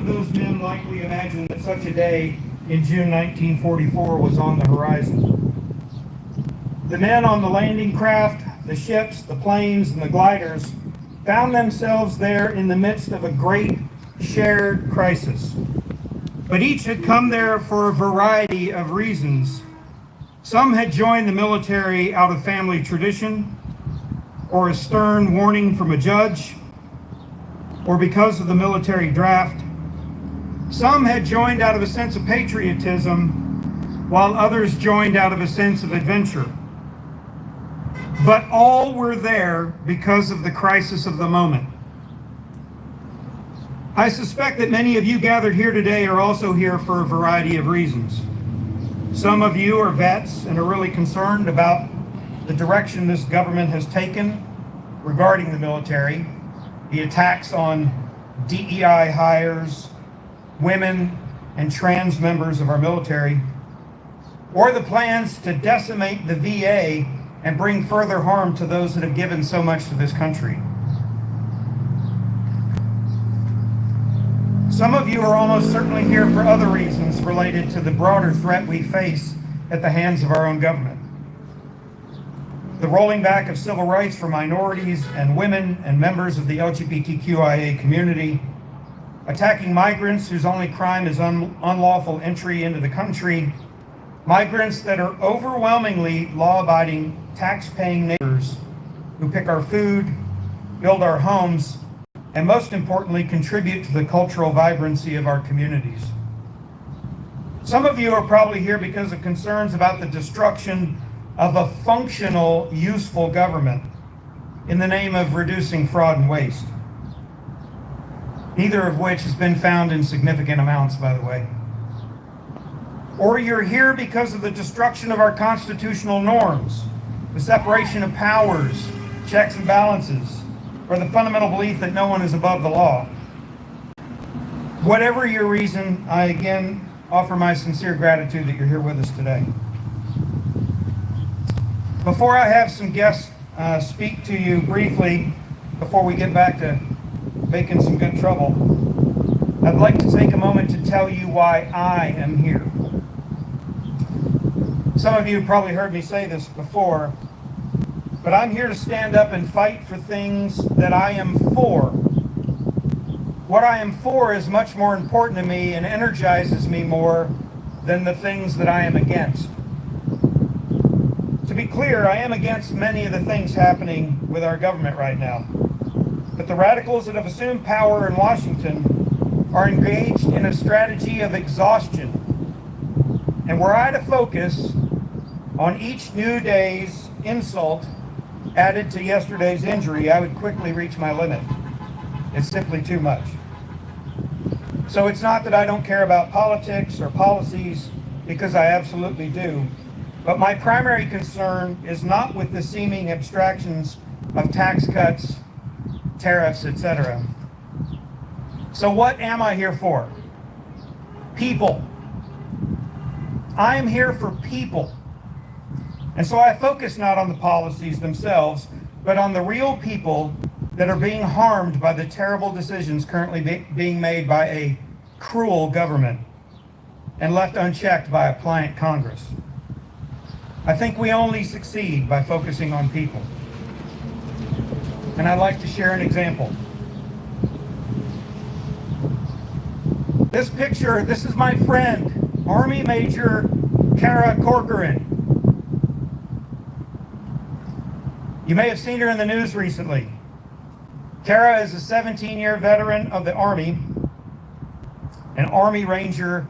of those men likely imagined that such a day in June 1944 was on the horizon. The men on the landing craft, the ships, the planes, and the gliders found themselves there in the midst of a great shared crisis. But each had come there for a variety of reasons. Some had joined the military out of family tradition, or a stern warning from a judge, or because of the military draft. Some had joined out of a sense of patriotism, while others joined out of a sense of adventure. But all were there because of the crisis of the moment. I suspect that many of you gathered here today are also here for a variety of reasons. Some of you are vets and are really concerned about the direction this government has taken regarding the military, the attacks on DEI hires, women and trans members of our military, or the plans to decimate the VA and bring further harm to those that have given so much to this country. Some of you are almost certainly here for other reasons related to the broader threat we face at the hands of our own government. The rolling back of civil rights for minorities and women and members of the LGBTQIA community, attacking migrants whose only crime is unlawful entry into the country, migrants that are overwhelmingly law-abiding, tax-paying neighbors who pick our food, build our homes, and most importantly, contribute to the cultural vibrancy of our communities. Some of you are probably here because of concerns about the destruction of a functional, useful government in the name of reducing fraud and waste, neither of which has been found in significant amounts, by the way. Or you're here because of the destruction of our constitutional norms, the separation of powers, checks and balances, or the fundamental belief that no one is above the law. Whatever your reason, I again offer my sincere gratitude that you're here with us today. Before I have some guests speak to you briefly, before we get back to making some good trouble, I'd like to take a moment to tell you why I am here. Some of you have probably heard me say this before, but I'm here to stand up and fight for things that I am for. What I am for is much more important to me and energizes me more than the things that I am against. To be clear, I am against many of the things happening with our government right now. But the radicals that have assumed power in Washington are engaged in a strategy of exhaustion. And were I to focus on each new day's insult added to yesterday's injury, I would quickly reach my limit. It's simply too much. So it's not that I don't care about politics or policies, because I absolutely do. But my primary concern is not with the seeming abstractions of tax cuts, tariffs, etc. So what am I here for? People. I am here for people. And so I focus not on the policies themselves, but on the real people that are being harmed by the terrible decisions currently being made by a cruel government and left unchecked by a pliant Congress. I think we only succeed by focusing on people. And I'd like to share an example. This picture, this is my friend, Army Major Kara Corcoran. You may have seen her in the news recently. Kara is a 17-year veteran of the Army, an Army Ranger,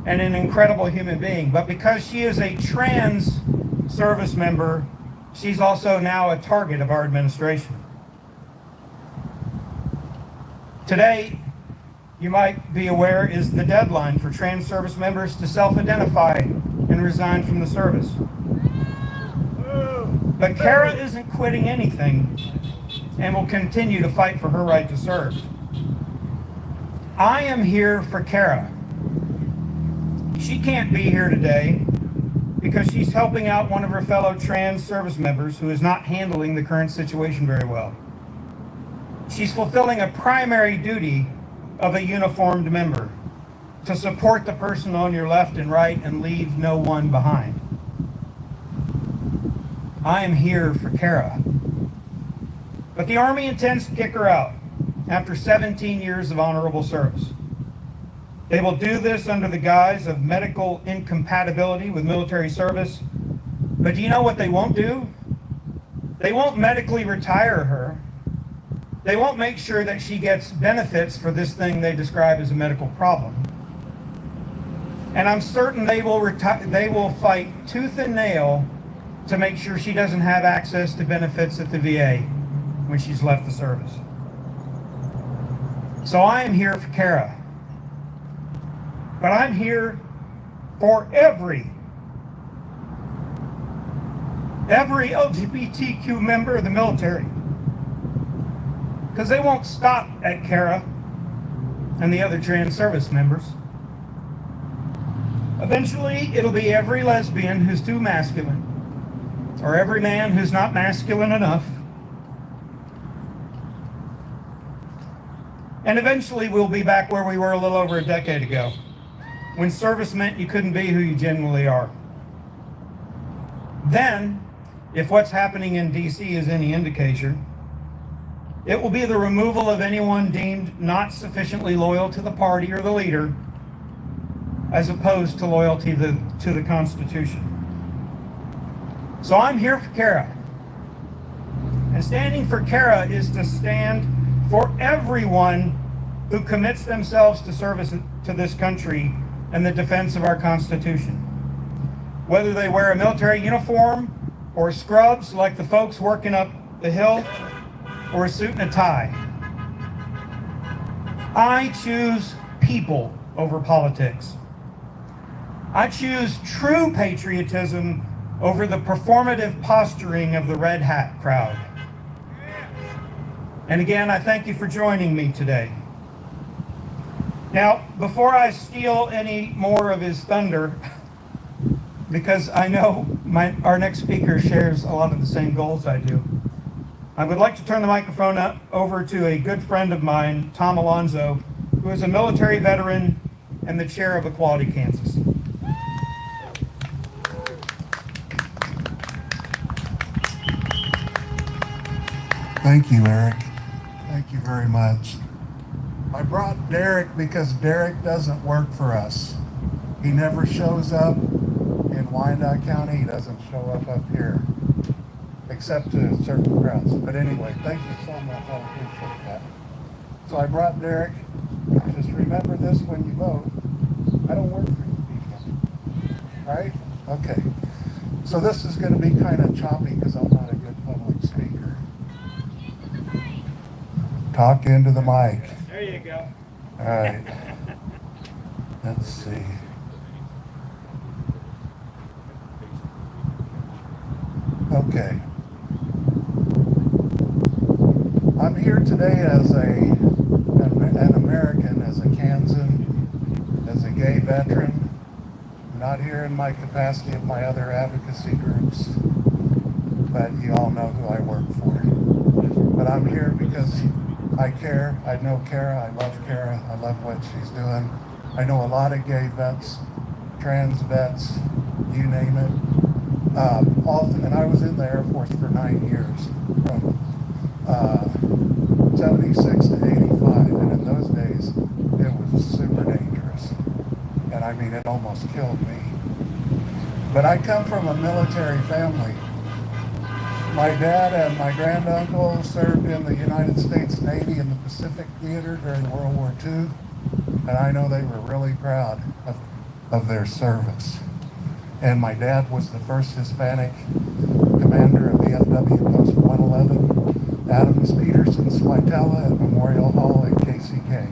and an incredible human being. But because she is a trans service member, she's also now a target of our administration. Today, you might be aware, is the deadline for trans service members to self-identify and resign from the service. But Kara isn't quitting anything and will continue to fight for her right to serve. I am here for Kara. She can't be here today because she's helping out one of her fellow trans service members who is not handling the current situation very well. She's fulfilling a primary duty of a uniformed member, to support the person on your left and right and leave no one behind. I am here for Kara. But the Army intends to kick her out after 17 years of honorable service. They will do this under the guise of medical incompatibility with military service. But do you know what they won't do? They won't medically retire her. They won't make sure that she gets benefits for this thing they describe as a medical problem. And I'm certain they will fight tooth and nail to make sure she doesn't have access to benefits at the VA when she's left the service. So I am here for Kara. But I'm here for every LGBTQ member of the military. Because they won't stop at Kara and the other trans service members. Eventually, it'll be every lesbian who's too masculine, or every man who's not masculine enough. And eventually, we'll be back where we were a little over a decade ago, when service meant you couldn't be who you genuinely are. Then, if what's happening in DC is any indication, it will be the removal of anyone deemed not sufficiently loyal to the party or the leader, as opposed to loyalty to the Constitution. So I'm here for Kara. And standing for Kara is to stand for everyone who commits themselves to service to this country and the defense of our Constitution. Whether they wear a military uniform or scrubs like the folks working up the hill, or a suit and a tie. I choose people over politics. I choose true patriotism over the performative posturing of the red hat crowd. And again, I thank you for joining me today. Now, before I steal any more of his thunder, because I know our next speaker shares a lot of the same goals I do, I would like to turn the microphone over to a good friend of mine, Tom Alonzo, who is a military veteran and the chair of Equality Kansas. Thank you, Eric. Thank you very much. I brought Derek because Derek doesn't work for us. He never shows up in Wyandotte County. He doesn't show up here, except to certain crowds. But anyway, thank you so much. I appreciate that. So I brought Derek. Just remember this when you vote. I don't work for you people. Right? Okay. So this is going to be kind of choppy because I'm not a good public speaker. Talk into the mic. There you go. All right. Let's see. Okay. I'm here today as an American, as a Kansan, as a gay veteran. I'm not here in my capacity of my other advocacy groups, but you all know who I work for. But I'm here because I care. I know Kara. I love Kara. I love what she's doing. I know a lot of gay vets, trans vets, you name it. And I was in the Air Force for 9 years, from 76 to 85, and in those days, it was super dangerous. And I mean, it almost killed me. But I come from a military family. My dad and my granduncle served in the United States Navy in the Pacific Theater during World War II, and I know they were really proud of their service. And my dad was the first Hispanic commander of VFW Post 111, Adams Peterson Switala at Memorial Hall at KCK.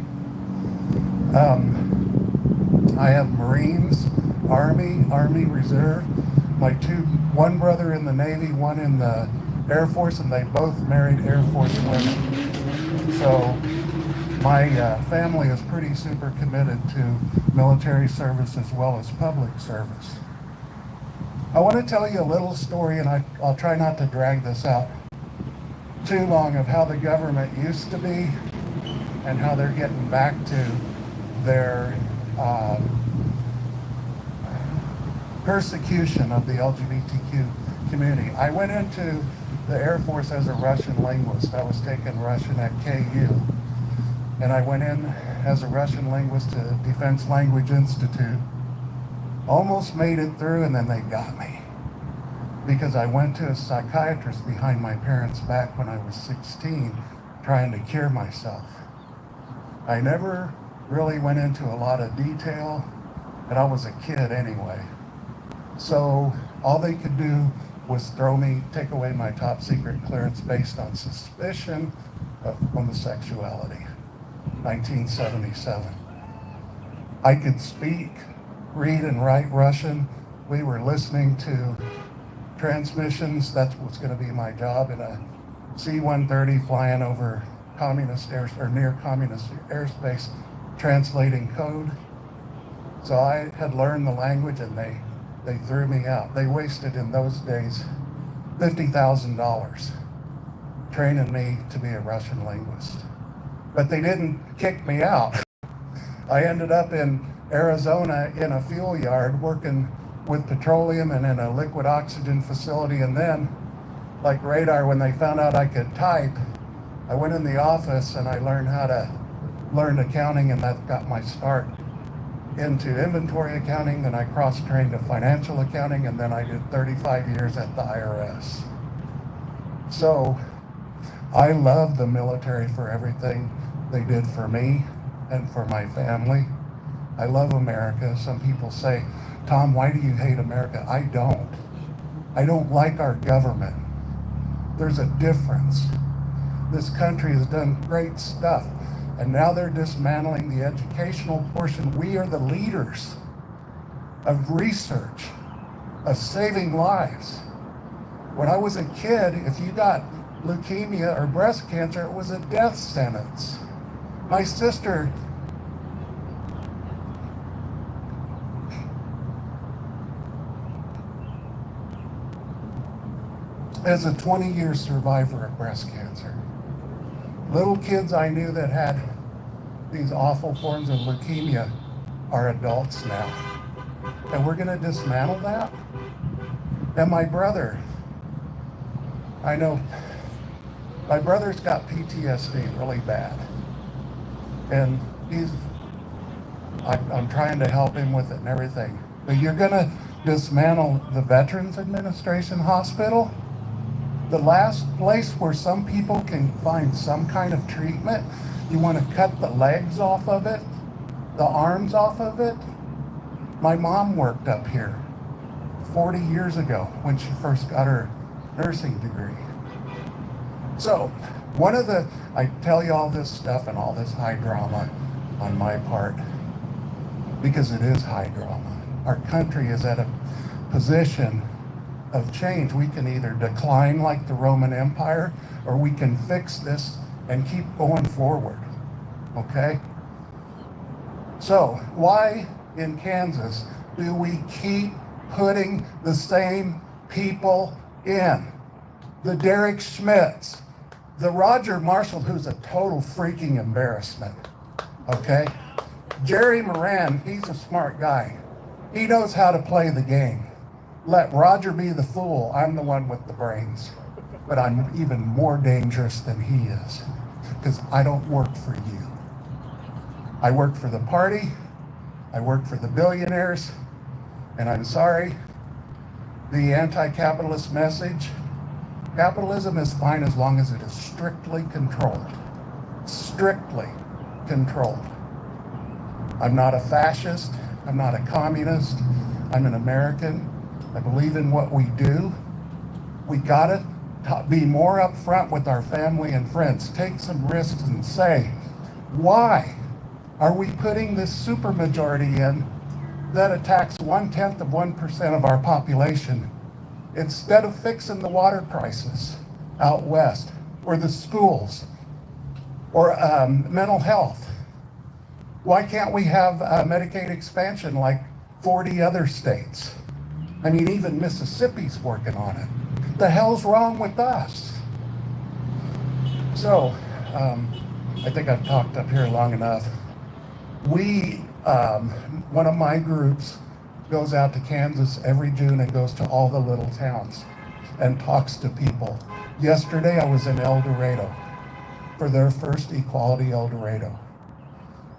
I have Marines, Army Reserve, one brother in the Navy, one in the Air Force, and they both married Air Force women. So my family is pretty super committed to military service as well as public service. I want to tell you a little story, and I'll try not to drag this out too long, of how the government used to be and how they're getting back to their persecution of the LGBTQ community. I went into the Air Force as a Russian linguist. I was taking Russian at KU. And I went in as a Russian linguist to Defense Language Institute. Almost made it through, and then they got me. Because I went to a psychiatrist behind my parents' back when I was 16, trying to cure myself. I never really went into a lot of detail, and I was a kid anyway. So all they could do was take away my top secret clearance based on suspicion of homosexuality. 1977. I could speak, read, and write Russian. We were listening to transmissions. That's what's going to be my job in a C-130 flying over near communist airspace, translating code. So I had learned the language, and they threw me out. They wasted in those days $50,000 training me to be a Russian linguist. But they didn't kick me out. I ended up in Arizona in a fuel yard working with petroleum and in a liquid oxygen facility. And then, like radar, when they found out I could type, I went in the office and I learned how to learn accounting, and that got my start into inventory accounting. Then I cross-trained to financial accounting, and then I did 35 years at the IRS. So I love the military for everything they did for me and for my family. I love America. Some people say, Tom, why do you hate America? I don't. I don't like our government. There's a difference. This country has done great stuff, and now they're dismantling the educational portion. We are the leaders of research, of saving lives. When I was a kid, if you got leukemia or breast cancer, it was a death sentence. My sister is a 20-year survivor of breast cancer. Little kids I knew that had these awful forms of leukemia are adults now. And we're gonna dismantle that? And my brother, I know, my brother's got PTSD really bad. And I'm trying to help him with it and everything. But you're gonna dismantle the Veterans Administration Hospital? The last place where some people can find some kind of treatment? You want to cut the legs off of it, the arms off of it? My mom worked up here 40 years ago when she first got her nursing degree. So I tell you all this stuff and all this high drama on my part because it is high drama. Our country is at a position of change. We can either decline like the Roman Empire, or we can fix this and keep going forward, okay? So why in Kansas do we keep putting the same people in? The Derek Schmidts, the Roger Marshall, who's a total freaking embarrassment, okay? Jerry Moran, he's a smart guy. He knows how to play the game. Let Roger be the fool. I'm the one with the brains. But I'm even more dangerous than he is, because I don't work for you. I work for the party. I work for the billionaires. And I'm sorry, the anti-capitalist message, capitalism is fine as long as it is strictly controlled. Strictly controlled. I'm not a fascist. I'm not a communist. I'm an American. I believe in what we do. We gotta be more upfront with our family and friends. Take some risks and say, why are we putting this supermajority in that attacks 0.1% of our population instead of fixing the water crisis out west, or the schools, or mental health? Why can't we have Medicaid expansion like 40 other states? I mean, even Mississippi's working on it. The hell's wrong with us? So, I think I've talked up here long enough. We, one of my groups goes out to Kansas every June and goes to all the little towns and talks to people. Yesterday I was in El Dorado for their first Equality El Dorado.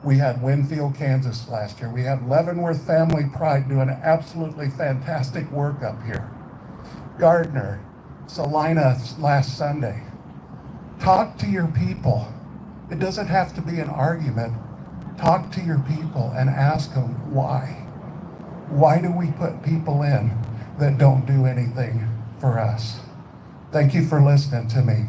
We had Winfield, Kansas last year. We had Leavenworth Family Pride doing absolutely fantastic work up here. Gardner, Salina last Sunday. Talk to your people. It doesn't have to be an argument. Talk to your people and ask them why. Why do we put people in that don't do anything for us? Thank you for listening to me.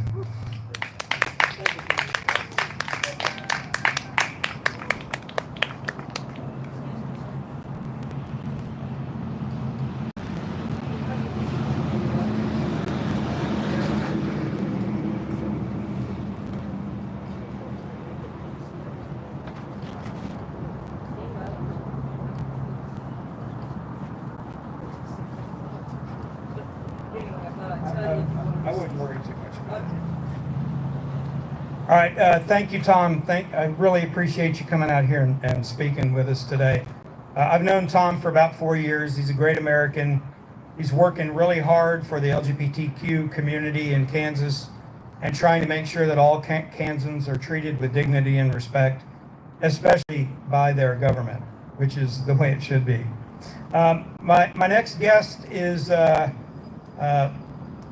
I wouldn't worry too much about it. All right, thank you, Tom. I really appreciate you coming out here and speaking with us today. I've known Tom for about 4 years. He's a great American. He's working really hard for the LGBTQ community in Kansas and trying to make sure that all Kansans are treated with dignity and respect, especially by their government, which is the way it should be. My next guest is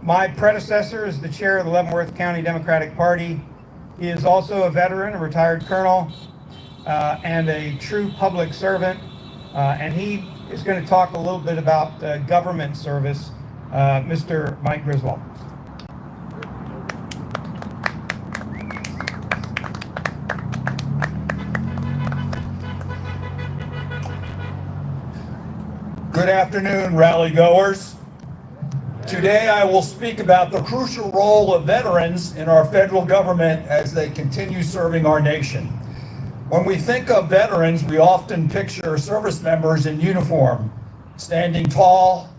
my predecessor is the chair of the Leavenworth County Democratic Party. He is also a veteran, a retired colonel, and a true public servant. And he is going to talk a little bit about government service, Mr. Mike Griswold. Good afternoon, rally goers. Today I will speak about the crucial role of veterans in our federal government as they continue serving our nation. When we think of veterans, we often picture service members in uniform, standing tall,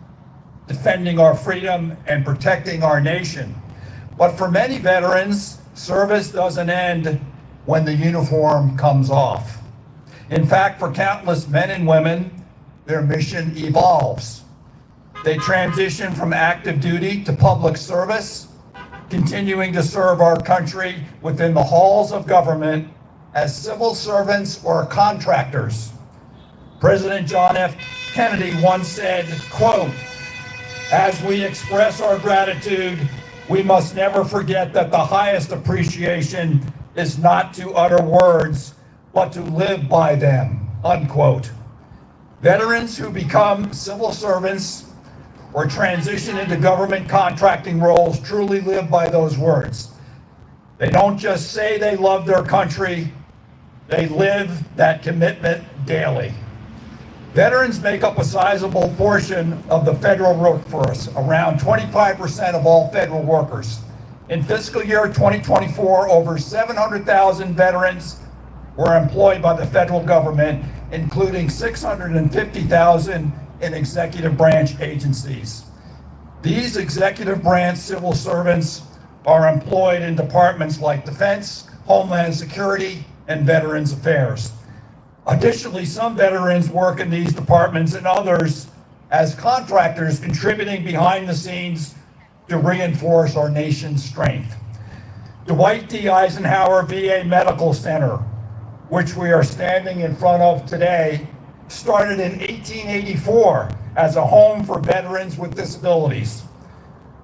defending our freedom, and protecting our nation. But for many veterans, service doesn't end when the uniform comes off. In fact, for countless men and women, their mission evolves. They transition from active duty to public service, continuing to serve our country within the halls of government as civil servants or contractors. President John F. Kennedy once said, quote, "As we express our gratitude, we must never forget that the highest appreciation is not to utter words, but to live by them," unquote. Veterans who become civil servants or transition into government contracting roles truly live by those words. They don't just say they love their country, they live that commitment daily. Veterans make up a sizable portion of the federal workforce, around 25% of all federal workers. In fiscal year 2024, over 700,000 veterans were employed by the federal government, including 650,000 in executive branch agencies. These executive branch civil servants are employed in departments like Defense, Homeland Security, and Veterans Affairs. Additionally, some veterans work in these departments and others as contractors, contributing behind the scenes to reinforce our nation's strength. Dwight D. Eisenhower VA Medical Center, which we are standing in front of today, started in 1884 as a home for veterans with disabilities.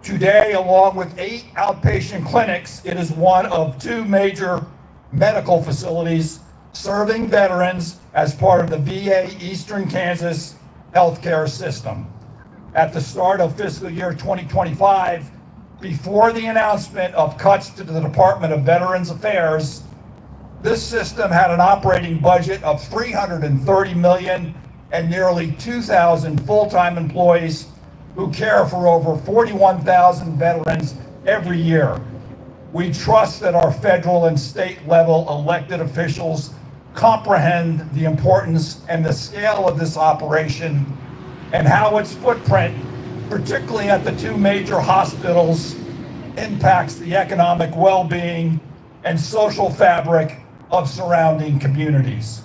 Today, along with 8 outpatient clinics, it is one of 2 major medical facilities serving veterans as part of the VA Eastern Kansas healthcare system. At the start of fiscal year 2025, before the announcement of cuts to the Department of Veterans Affairs, this system had an operating budget of $330 million and nearly 2,000 full-time employees who care for over 41,000 veterans every year. We trust that our federal and state level elected officials comprehend the importance and the scale of this operation and how its footprint, particularly at the 2 major hospitals, impacts the economic well-being and social fabric of surrounding communities.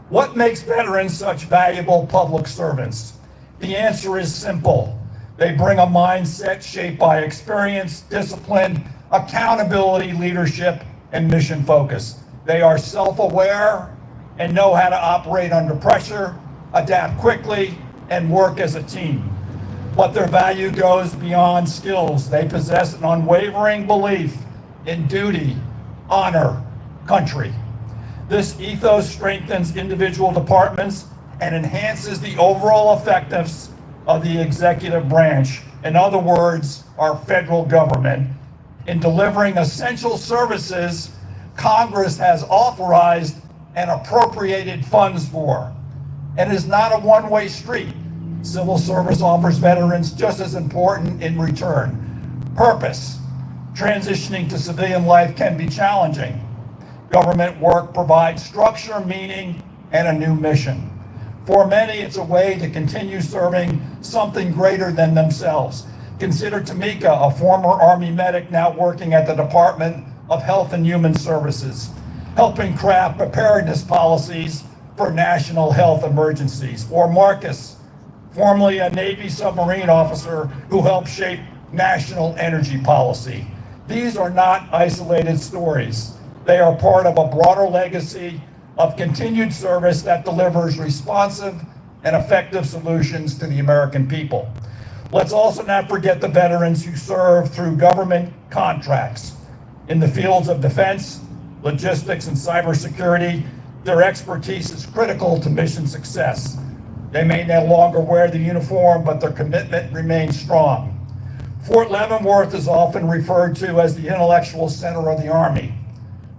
What makes veterans such valuable public servants? The answer is simple. They bring a mindset shaped by experience, discipline, accountability, leadership, and mission focus. They are self-aware and know how to operate under pressure, adapt quickly, and work as a team. But their value goes beyond skills. They possess an unwavering belief in duty, honor, country. This ethos strengthens individual departments and enhances the overall effectiveness of the executive branch. In other words, our federal government, in delivering essential services Congress has authorized and appropriated funds for. And is not a one-way street. Civil service offers veterans just as important in return. Purpose. Transitioning to civilian life can be challenging. Government work provides structure, meaning, and a new mission. For many, it's a way to continue serving something greater than themselves. Consider Tamika, a former Army medic now working at the Department of Health and Human Services, helping craft preparedness policies for national health emergencies. Or Marcus, formerly a Navy submarine officer who helped shape national energy policy. These are not isolated stories. They are part of a broader legacy of continued service that delivers responsive and effective solutions to the American people. Let's also not forget the veterans who serve through government contracts. In the fields of defense, logistics, and cybersecurity, their expertise is critical to mission success. They may no longer wear the uniform, but their commitment remains strong. Fort Leavenworth is often referred to as the intellectual center of the Army.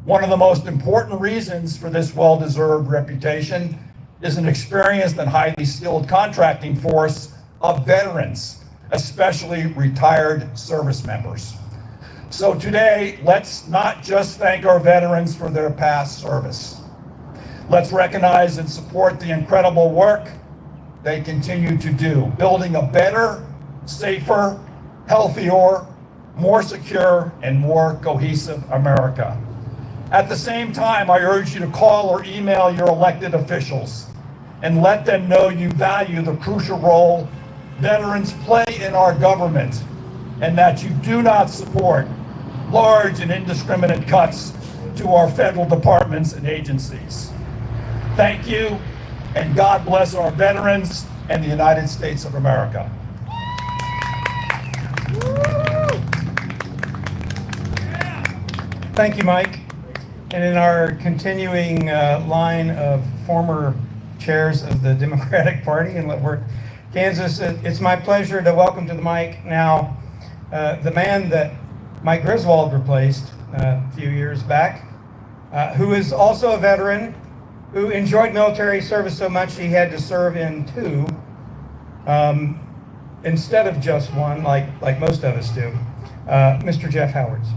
One of the most important reasons for this well-deserved reputation is an experienced and highly skilled contracting force of veterans, especially retired service members. So today, let's not just thank our veterans for their past service. Let's recognize and support the incredible work they continue to do, building a better, safer, healthier, more secure, and more cohesive America. At the same time, I urge you to call or email your elected officials and let them know you value the crucial role veterans play in our government and that you do not support large and indiscriminate cuts to our federal departments and agencies. Thank you, and God bless our veterans and the United States of America. Thank you, Mike. And in our continuing line of former chairs of the Democratic Party in Leavenworth, Kansas, it's my pleasure to welcome to the mic now the man that Mike Griswold replaced a few years back, who is also a veteran, who enjoyed military service so much he had to serve in two instead of just one, like most of us do. Mr. Jeff Howards.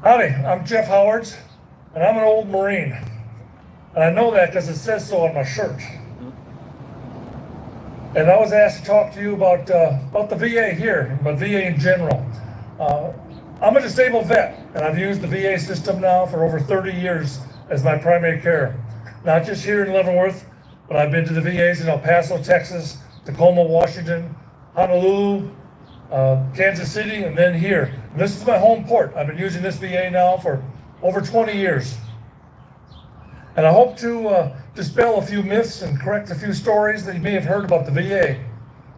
Howdy, I'm Jeff Howards, and I'm an old Marine. And I know that because it says so on my shirt. And I was asked to talk to you about the VA here, but VA in general. I'm a disabled vet, and I've used the VA system now for over 30 years as my primary care. Not just here in Leavenworth, but I've been to the VAs in El Paso, Texas, Tacoma, Washington, Honolulu, Kansas City, and then here. And this is my home port. I've been using this VA now for over 20 years. And I hope to dispel a few myths and correct a few stories that you may have heard about the VA.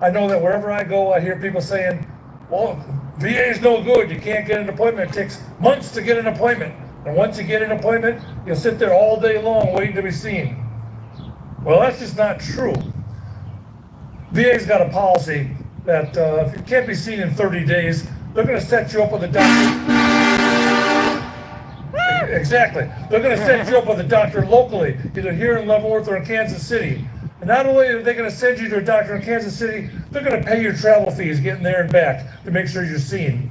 I know that wherever I go, I hear people saying, well, VA is no good. You can't get an appointment. It takes months to get an appointment. And once you get an appointment, you'll sit there all day long waiting to be seen. Well, that's just not true. VA's got a policy that if you can't be seen in 30 days, they're going to set you up with a doctor. Exactly. They're going to set you up with a doctor locally, either here in Leavenworth or in Kansas City. And not only are they going to send you to a doctor in Kansas City, they're going to pay your travel fees getting there and back to make sure you're seen.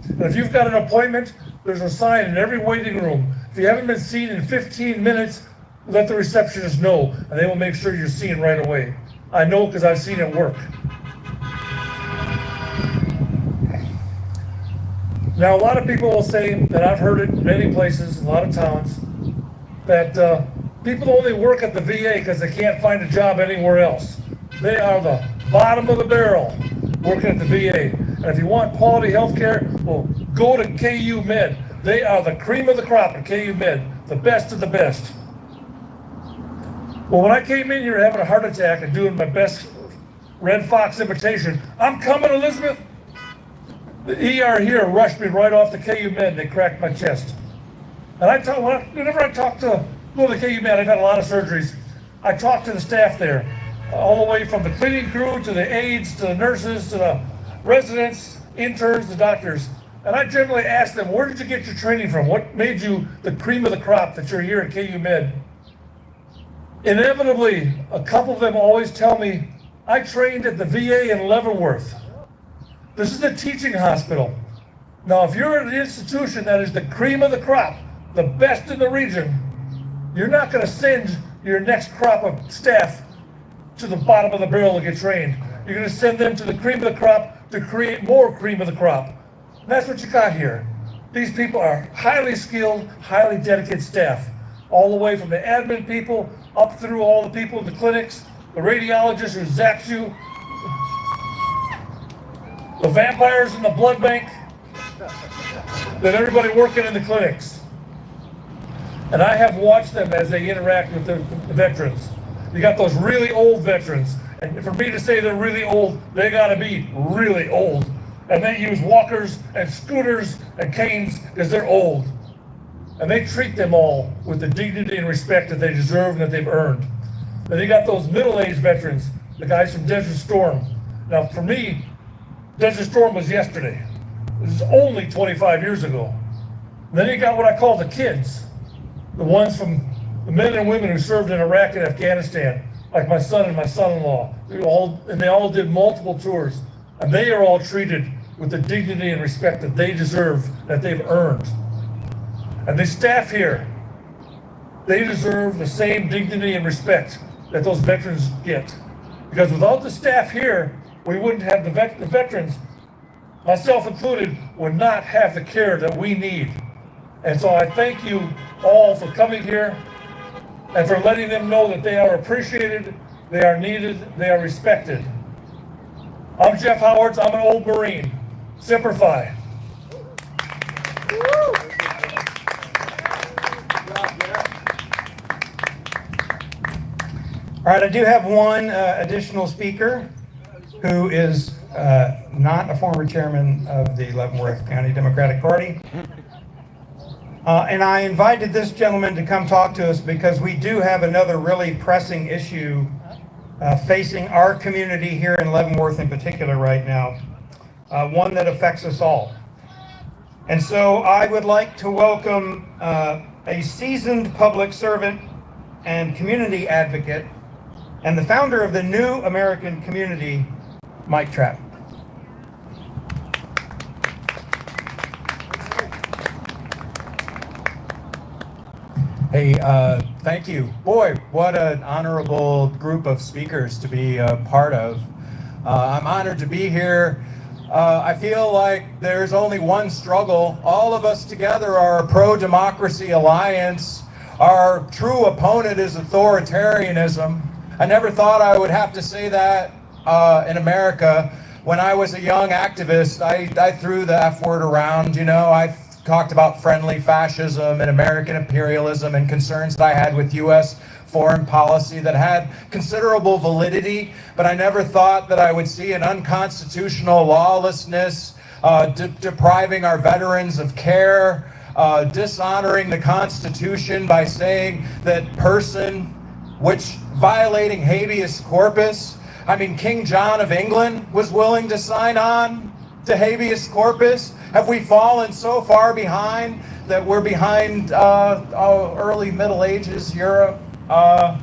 And if you've got an appointment, there's a sign in every waiting room. If you haven't been seen in 15 minutes, let the receptionist know, and they will make sure you're seen right away. I know because I've seen it work. Now, a lot of people will say, and I've heard it in many places, a lot of towns, that people only work at the VA because they can't find a job anywhere else. They are the bottom of the barrel working at the VA. And if you want quality health care, well, go to KU Med. They are the cream of the crop at KU Med, the best of the best. Well, when I came in here having a heart attack and doing my best Red Fox imitation, "I'm coming, Elizabeth," the ER here rushed me right off the KU Med and they cracked my chest. And whenever I go to the KU Med, I've had a lot of surgeries. I talk to the staff there, all the way from the cleaning crew to the aides, to the nurses, to the residents, interns, the doctors. And I generally ask them, where did you get your training from? What made you the cream of the crop that you're here at KU Med? Inevitably, a couple of them always tell me, I trained at the VA in Leavenworth. This is a teaching hospital. Now, if you're at an institution that is the cream of the crop, the best in the region, you're not going to send your next crop of staff to the bottom of the barrel to get trained. You're going to send them to the cream of the crop to create more cream of the crop. And that's what you got here. These people are highly skilled, highly dedicated staff, all the way from the admin people up through all the people in the clinics, the radiologist who zaps you, the vampires in the blood bank, then everybody working in the clinics. And I have watched them as they interact with the veterans. You got those really old veterans, and for me to say they're really old, they gotta be really old. And they use walkers and scooters and canes because they're old. And they treat them all with the dignity and respect that they deserve and that they've earned. Then you got those middle-aged veterans, the guys from Desert Storm. Now for me, Desert Storm was yesterday. This is only 25 years ago. And then you got what I call the kids, the ones from the men and women who served in Iraq and Afghanistan, like my son and my son-in-law. They all did multiple tours, and they are all treated with the dignity and respect that they deserve, that they've earned. And the staff here, they deserve the same dignity and respect that those veterans get. Because without the staff here, we wouldn't have the veterans, myself included, would not have the care that we need. And so I thank you all for coming here and for letting them know that they are appreciated, they are needed, they are respected. I'm Jeff Howards, I'm an old Marine. Semper Fi. All right, I do have one additional speaker who is not a former chairman of the Leavenworth County Democratic Party. And I invited this gentleman to come talk to us because we do have another really pressing issue facing our community here in Leavenworth in particular right now, one that affects us all. And so I would like to welcome a seasoned public servant and community advocate and the founder of the New American Community, Mike Trapp. Hey, thank you. Boy, what an honorable group of speakers to be a part of. I'm honored to be here. I feel like there's only one struggle. All of us together are a pro-democracy alliance. Our true opponent is authoritarianism. I never thought I would have to say that in America. When I was a young activist, I threw the F word around, you know. I talked about friendly fascism and American imperialism and concerns that I had with U.S. foreign policy that had considerable validity, but I never thought that I would see an unconstitutional lawlessness, depriving our veterans of care, dishonoring the Constitution by saying that person, which violating habeas corpus. I mean, King John of England was willing to sign on to habeas corpus. Have we fallen so far behind that we're behind early Middle Ages Europe? The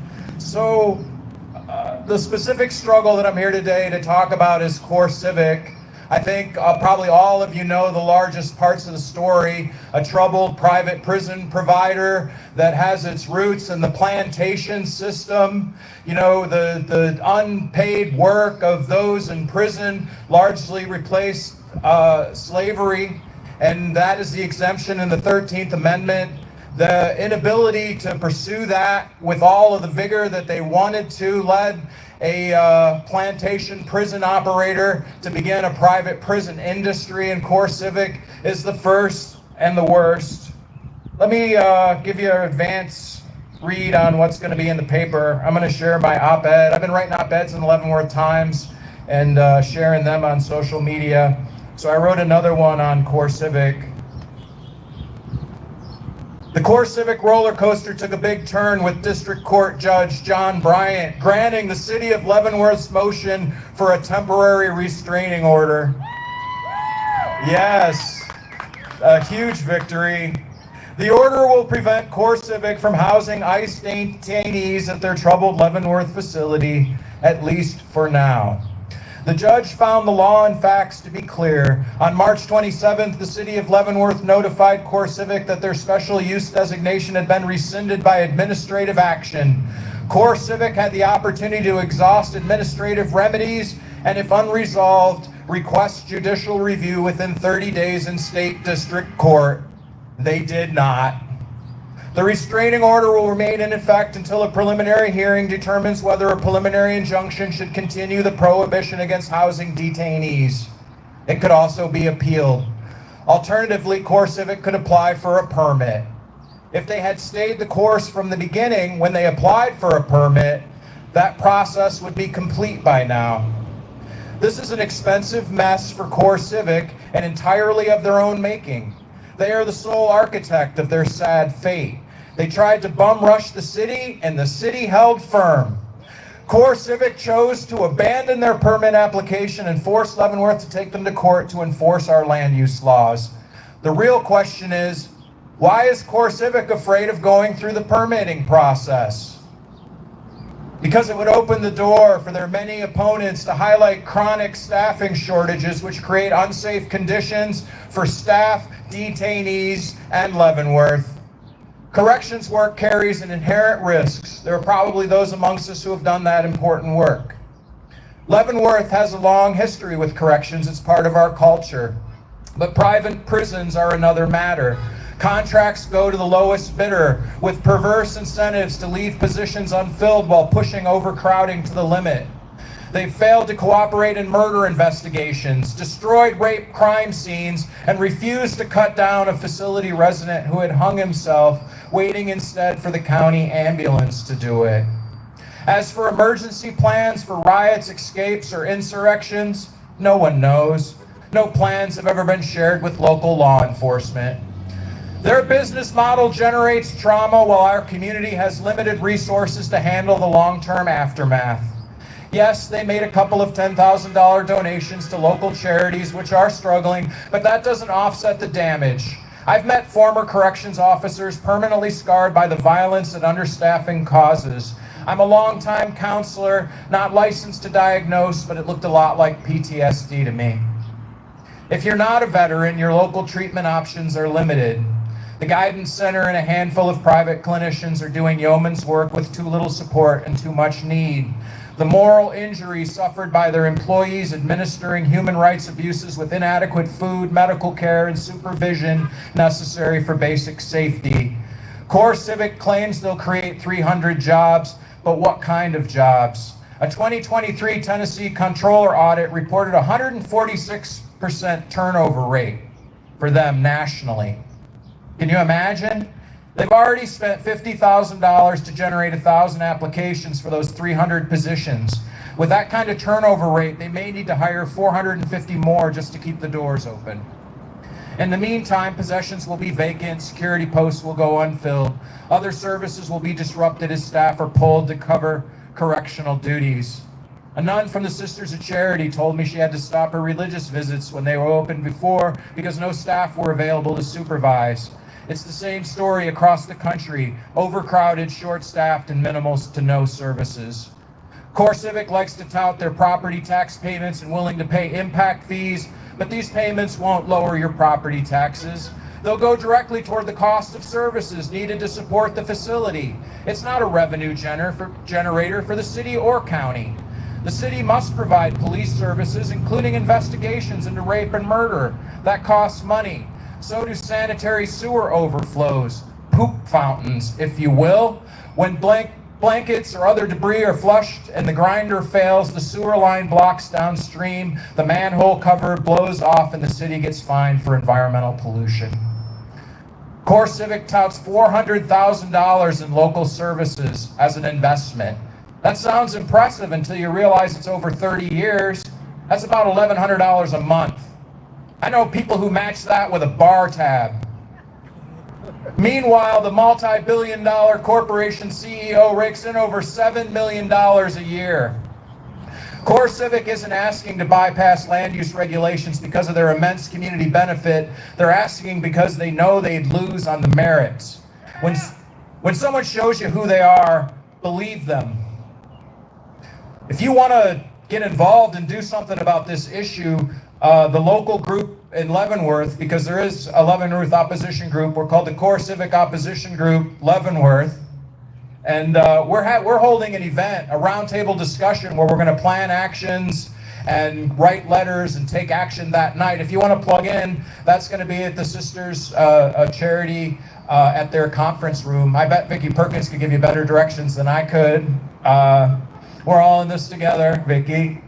specific struggle that I'm here today to talk about is core civic. I think probably all of you know the largest parts of the story. A troubled private prison provider that has its roots in the plantation system. You know, the unpaid work of those in prison largely replaced slavery, and that is the exemption in the 13th Amendment. The inability to pursue that with all of the vigor that they wanted to led a plantation prison operator to begin a private prison industry, and CoreCivic is the first and the worst. Let me give you an advance read on what's going to be in the paper. I'm going to share my op-ed. I've been writing op-eds in the Leavenworth Times and sharing them on social media. So I wrote another one on CoreCivic. The CoreCivic roller coaster took a big turn with District Court Judge John Bryant granting the City of Leavenworth's motion for a temporary restraining order. Yes, a huge victory. The order will prevent CoreCivic from housing ICE detainees at their troubled Leavenworth facility, at least for now. The judge found the law and facts to be clear. On March 27th, the City of Leavenworth notified CoreCivic that their special use designation had been rescinded by administrative action. CoreCivic had the opportunity to exhaust administrative remedies and, if unresolved, request judicial review within 30 days in state district court. They did not. The restraining order will remain in effect until a preliminary hearing determines whether a preliminary injunction should continue the prohibition against housing detainees. It could also be appealed. Alternatively, CoreCivic could apply for a permit. If they had stayed the course from the beginning when they applied for a permit, that process would be complete by now. This is an expensive mess for CoreCivic and entirely of their own making. They are the sole architect of their sad fate. They tried to bum rush the city, and the city held firm. CoreCivic chose to abandon their permit application and force Leavenworth to take them to court to enforce our land use laws. The real question is, why is CoreCivic afraid of going through the permitting process? Because it would open the door for their many opponents to highlight chronic staffing shortages, which create unsafe conditions for staff, detainees, and Leavenworth. Corrections work carries an inherent risks. There are probably those amongst us who have done that important work. Leavenworth has a long history with corrections. It's part of our culture. But private prisons are another matter. Contracts go to the lowest bidder with perverse incentives to leave positions unfilled while pushing overcrowding to the limit. They've failed to cooperate in murder investigations, destroyed rape crime scenes, and refused to cut down a facility resident who had hung himself, waiting instead for the county ambulance to do it. As for emergency plans for riots, escapes, or insurrections, no one knows. No plans have ever been shared with local law enforcement. Their business model generates trauma while our community has limited resources to handle the long-term aftermath. Yes, they made a couple of $10,000 donations to local charities which are struggling, but that doesn't offset the damage. I've met former corrections officers permanently scarred by the violence that understaffing causes. I'm a longtime counselor, not licensed to diagnose, but it looked a lot like PTSD to me. If you're not a veteran, your local treatment options are limited. The Guidance Center and a handful of private clinicians are doing yeoman's work with too little support and too much need. The moral injury suffered by their employees administering human rights abuses with inadequate food, medical care, and supervision necessary for basic safety. CoreCivic claims they'll create 300 jobs, but what kind of jobs? A 2023 Tennessee Comptroller audit reported 146% turnover rate for them nationally. Can you imagine? They've already spent $50,000 to generate 1,000 applications for those 300 positions. With that kind of turnover rate, they may need to hire 450 more just to keep the doors open. In the meantime, possessions will be vacant, security posts will go unfilled, other services will be disrupted as staff are pulled to cover correctional duties. A nun from the Sisters of Charity told me she had to stop her religious visits when they were open before because no staff were available to supervise. It's the same story across the country, overcrowded, short-staffed, and minimal to no services. CoreCivic likes to tout their property tax payments and willing to pay impact fees, but these payments won't lower your property taxes. They'll go directly toward the cost of services needed to support the facility. It's not a revenue generator for the city or county. The city must provide police services, including investigations into rape and murder. That costs money. So do sanitary sewer overflows, poop fountains, if you will. When blankets or other debris are flushed and the grinder fails, the sewer line blocks downstream, the manhole cover blows off, and the city gets fined for environmental pollution. Core Civic touts $400,000 in local services as an investment. That sounds impressive until you realize it's over 30 years. That's about $1,100 a month. I know people who match that with a bar tab. Meanwhile, the multi-billion-dollar corporation CEO rakes in over $7 million a year. Core Civic isn't asking to bypass land use regulations because of their immense community benefit. They're asking because they know they'd lose on the merits. When someone shows you who they are, believe them. If you want to get involved and do something about this issue, the local group in Leavenworth, because there is a Leavenworth opposition group, we're called the Core Civic Opposition Group Leavenworth, and we're holding an event, a roundtable discussion where we're going to plan actions and write letters and take action that night. If you want to plug in, that's going to be at the Sisters charity at their conference room. I bet Vicki Perkins could give you better directions than I could. We're all in this together, Vicki.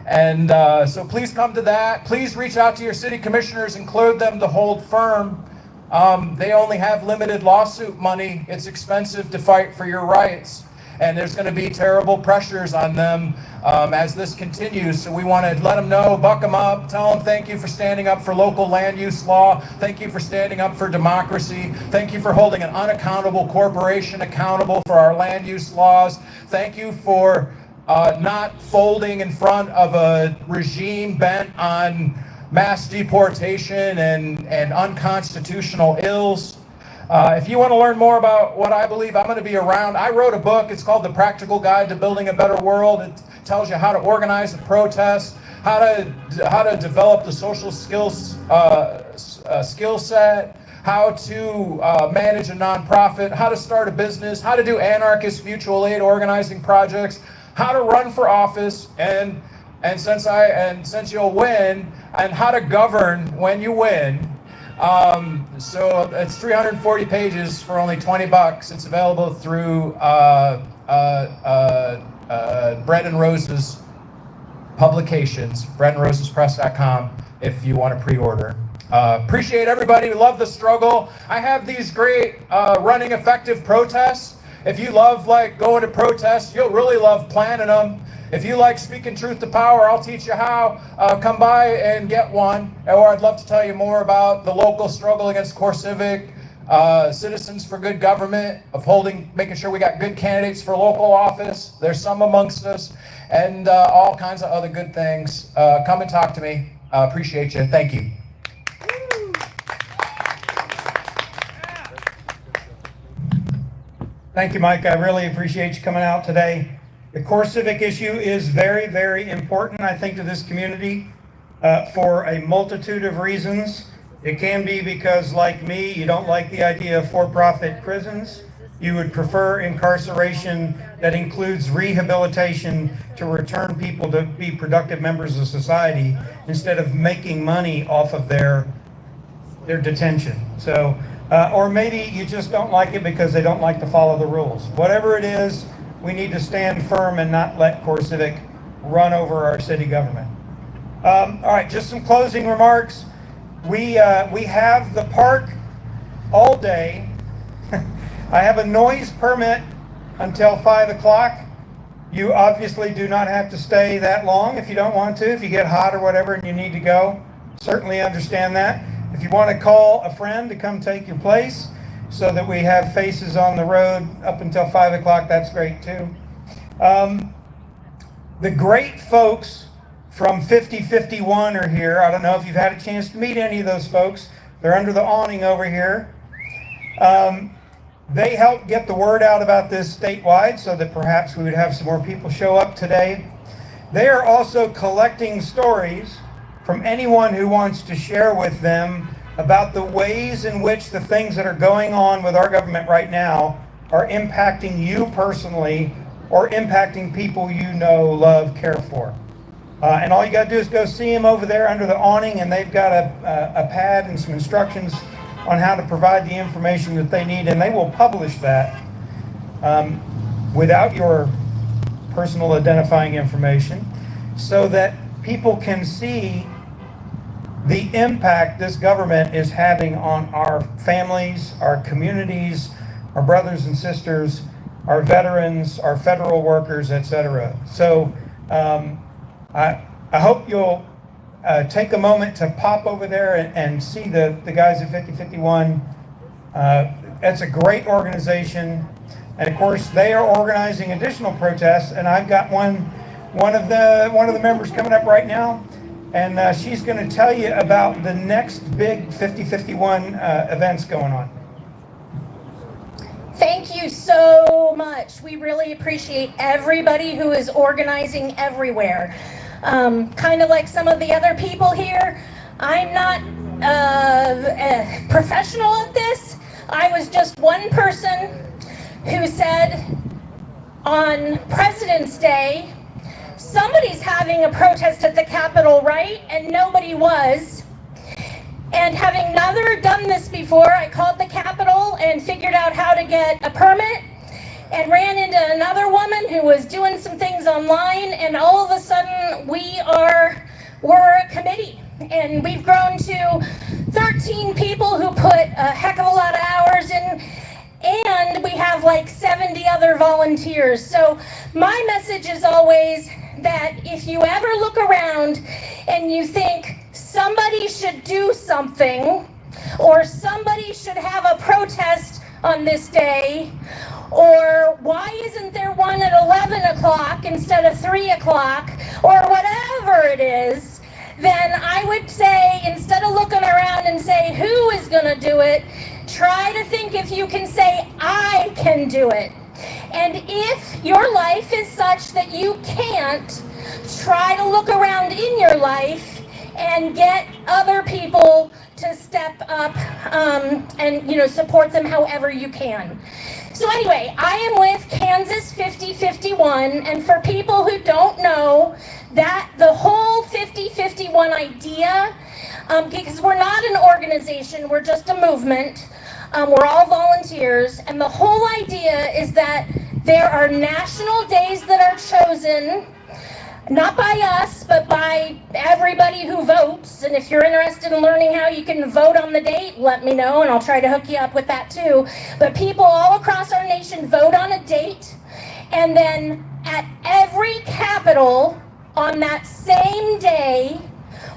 And so please come to that. Please reach out to your city commissioners, include them to hold firm. They only have limited lawsuit money. It's expensive to fight for your rights. And there's going to be terrible pressures on them as this continues. So we want to let them know, buck them up, tell them thank you for standing up for local land use law. Thank you for standing up for democracy. Thank you for holding an unaccountable corporation accountable for our land use laws. Thank you for not folding in front of a regime bent on mass deportation and unconstitutional ills. If you want to learn more about what I believe, I'm going to be around. I wrote a book. It's called The Practical Guide to Building a Better World. It tells you how to organize a protest, how to develop the social skills skill set, how to manage a nonprofit, how to start a business, how to do anarchist mutual aid organizing projects, how to run for office, and since you'll win, and how to govern when you win. So it's 340 pages for only $20. It's available through Bread and Roses publications, breadandrosespress.com, if you want to pre-order. Appreciate everybody. We love the struggle. I have these great running effective protests. If you love going to protests, you'll really love planning them. If you like speaking truth to power, I'll teach you how. Come by and get one. Or I'd love to tell you more about the local struggle against Core Civic, Citizens for Good Government, of making sure we got good candidates for local office. There's some amongst us, and all kinds of other good things. Come and talk to me. Appreciate you. Thank you. Thank you, Mike. I really appreciate you coming out today. The Core Civic issue is very, very important, I think, to this community for a multitude of reasons. It can be because, like me, you don't like the idea of for-profit prisons. You would prefer incarceration that includes rehabilitation to return people to be productive members of society instead of making money off of their detention. So, or maybe you just don't like it because they don't like to follow the rules. Whatever it is, we need to stand firm and not let Core Civic run over our city government. All right, just some closing remarks. We have the park all day. I have a noise permit until 5 o'clock. You obviously do not have to stay that long if you don't want to. If you get hot or whatever and you need to go, certainly understand that. If you want to call a friend to come take your place so that we have faces on the road up until 5 o'clock, that's great too. The great folks from 5051 are here. I don't know if you've had a chance to meet any of those folks. They're under the awning over here. They helped get the word out about this statewide so that perhaps we would have some more people show up today. They are also collecting stories from anyone who wants to share with them about the ways in which the things that are going on with our government right now are impacting you personally or impacting people you know, love, care for. And all you got to do is go see them over there under the awning, and they've got a pad and some instructions on how to provide the information that they need, and they will publish that without your personal identifying information so that people can see the impact this government is having on our families, our communities, our brothers and sisters, our veterans, our federal workers, etc. So I hope you'll take a moment to pop over there and see the guys at 5051. It's a great organization, and of course they are organizing additional protests. And I've got one of the members coming up right now. And she's going to tell you about the next big 5051 events going on. Thank you so much. We really appreciate everybody who is organizing everywhere. Kind of like some of the other people here, I'm not a professional at this. I was just one person who said on President's Day, somebody's having a protest at the Capitol, right? And nobody was. And having never done this before, I called the Capitol and figured out how to get a permit and ran into another woman who was doing some things online, and all of a sudden we're a committee. And we've grown to 13 people who put a heck of a lot of hours in, and we have like 70 other volunteers. So my message is always that if you ever look around and you think somebody should do something, or somebody should have a protest on this day, or why isn't there one at 11 o'clock instead of 3 o'clock, or whatever it is, then I would say, instead of looking around and say, who is going to do it, try to think if you can say, I can do it. And if your life is such that you can't, try to look around in your life and get other people to step up and support them however you can. So anyway, I am with Kansas 5051, and for people who don't know, that the whole 5051 idea, because we're not an organization, we're just a movement, we're all volunteers, and the whole idea is that there are national days that are chosen, not by us, but by everybody who votes. And if you're interested in learning how you can vote on the date, let me know, and I'll try to hook you up with that too. But people all across our nation vote on a date, and then at every capital on that same day,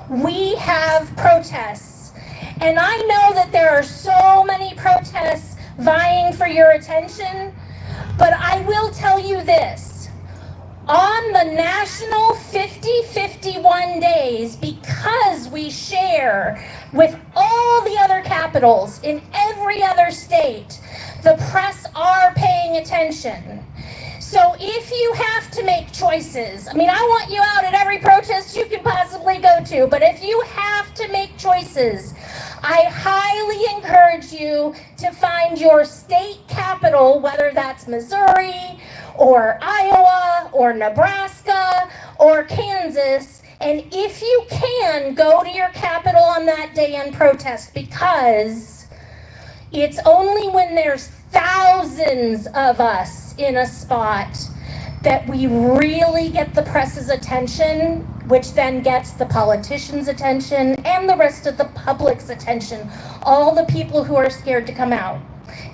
we have protests. And I know that there are so many protests vying for your attention, but I will tell you this. On the national 5051 days, because we share with all the other capitals in every other state, the press are paying attention. So if you have to make choices, I want you out at every protest you can possibly go to, but if you have to make choices, I highly encourage you to find your state capital, whether that's Missouri or Iowa or Nebraska or Kansas, and if you can, go to your capital on that day and protest, because it's only when there's thousands of us in a spot that we really get the press's attention, which then gets the politicians' attention and the rest of the public's attention, all the people who are scared to come out.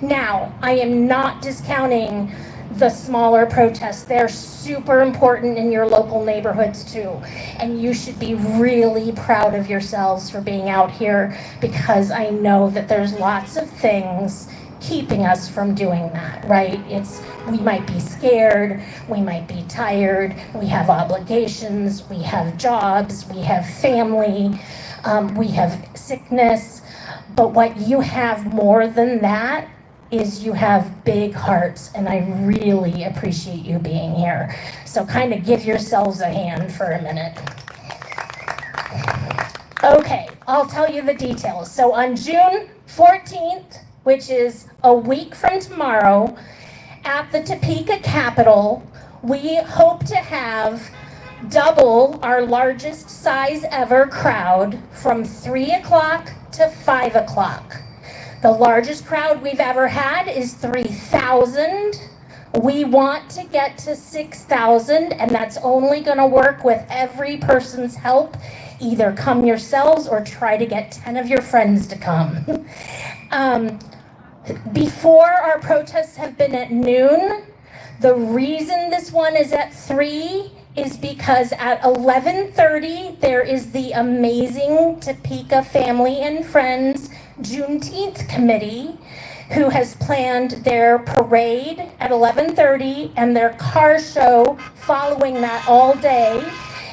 Now, I am not discounting the smaller protests. They're super important in your local neighborhoods too. And you should be really proud of yourselves for being out here, because I know that there's lots of things keeping us from doing that, right? We might be scared, we might be tired, we have obligations, we have jobs, we have family, we have sickness, but what you have more than that is you have big hearts, and I really appreciate you being here. So kind of give yourselves a hand for a minute. Okay, I'll tell you the details. So on June 14th, which is a week from tomorrow, at the Topeka Capitol, we hope to have double our largest size ever crowd from 3 o'clock to 5 o'clock. The largest crowd we've ever had is 3,000. We want to get to 6,000, and that's only going to work with every person's help. Either come yourselves or try to get 10 of your friends to come. Before, our protests have been at noon. The reason this one is at 3 is because at 11:30 there is the amazing Topeka Family and Friends Juneteenth Committee, who has planned their parade at 11:30 and their car show following that all day.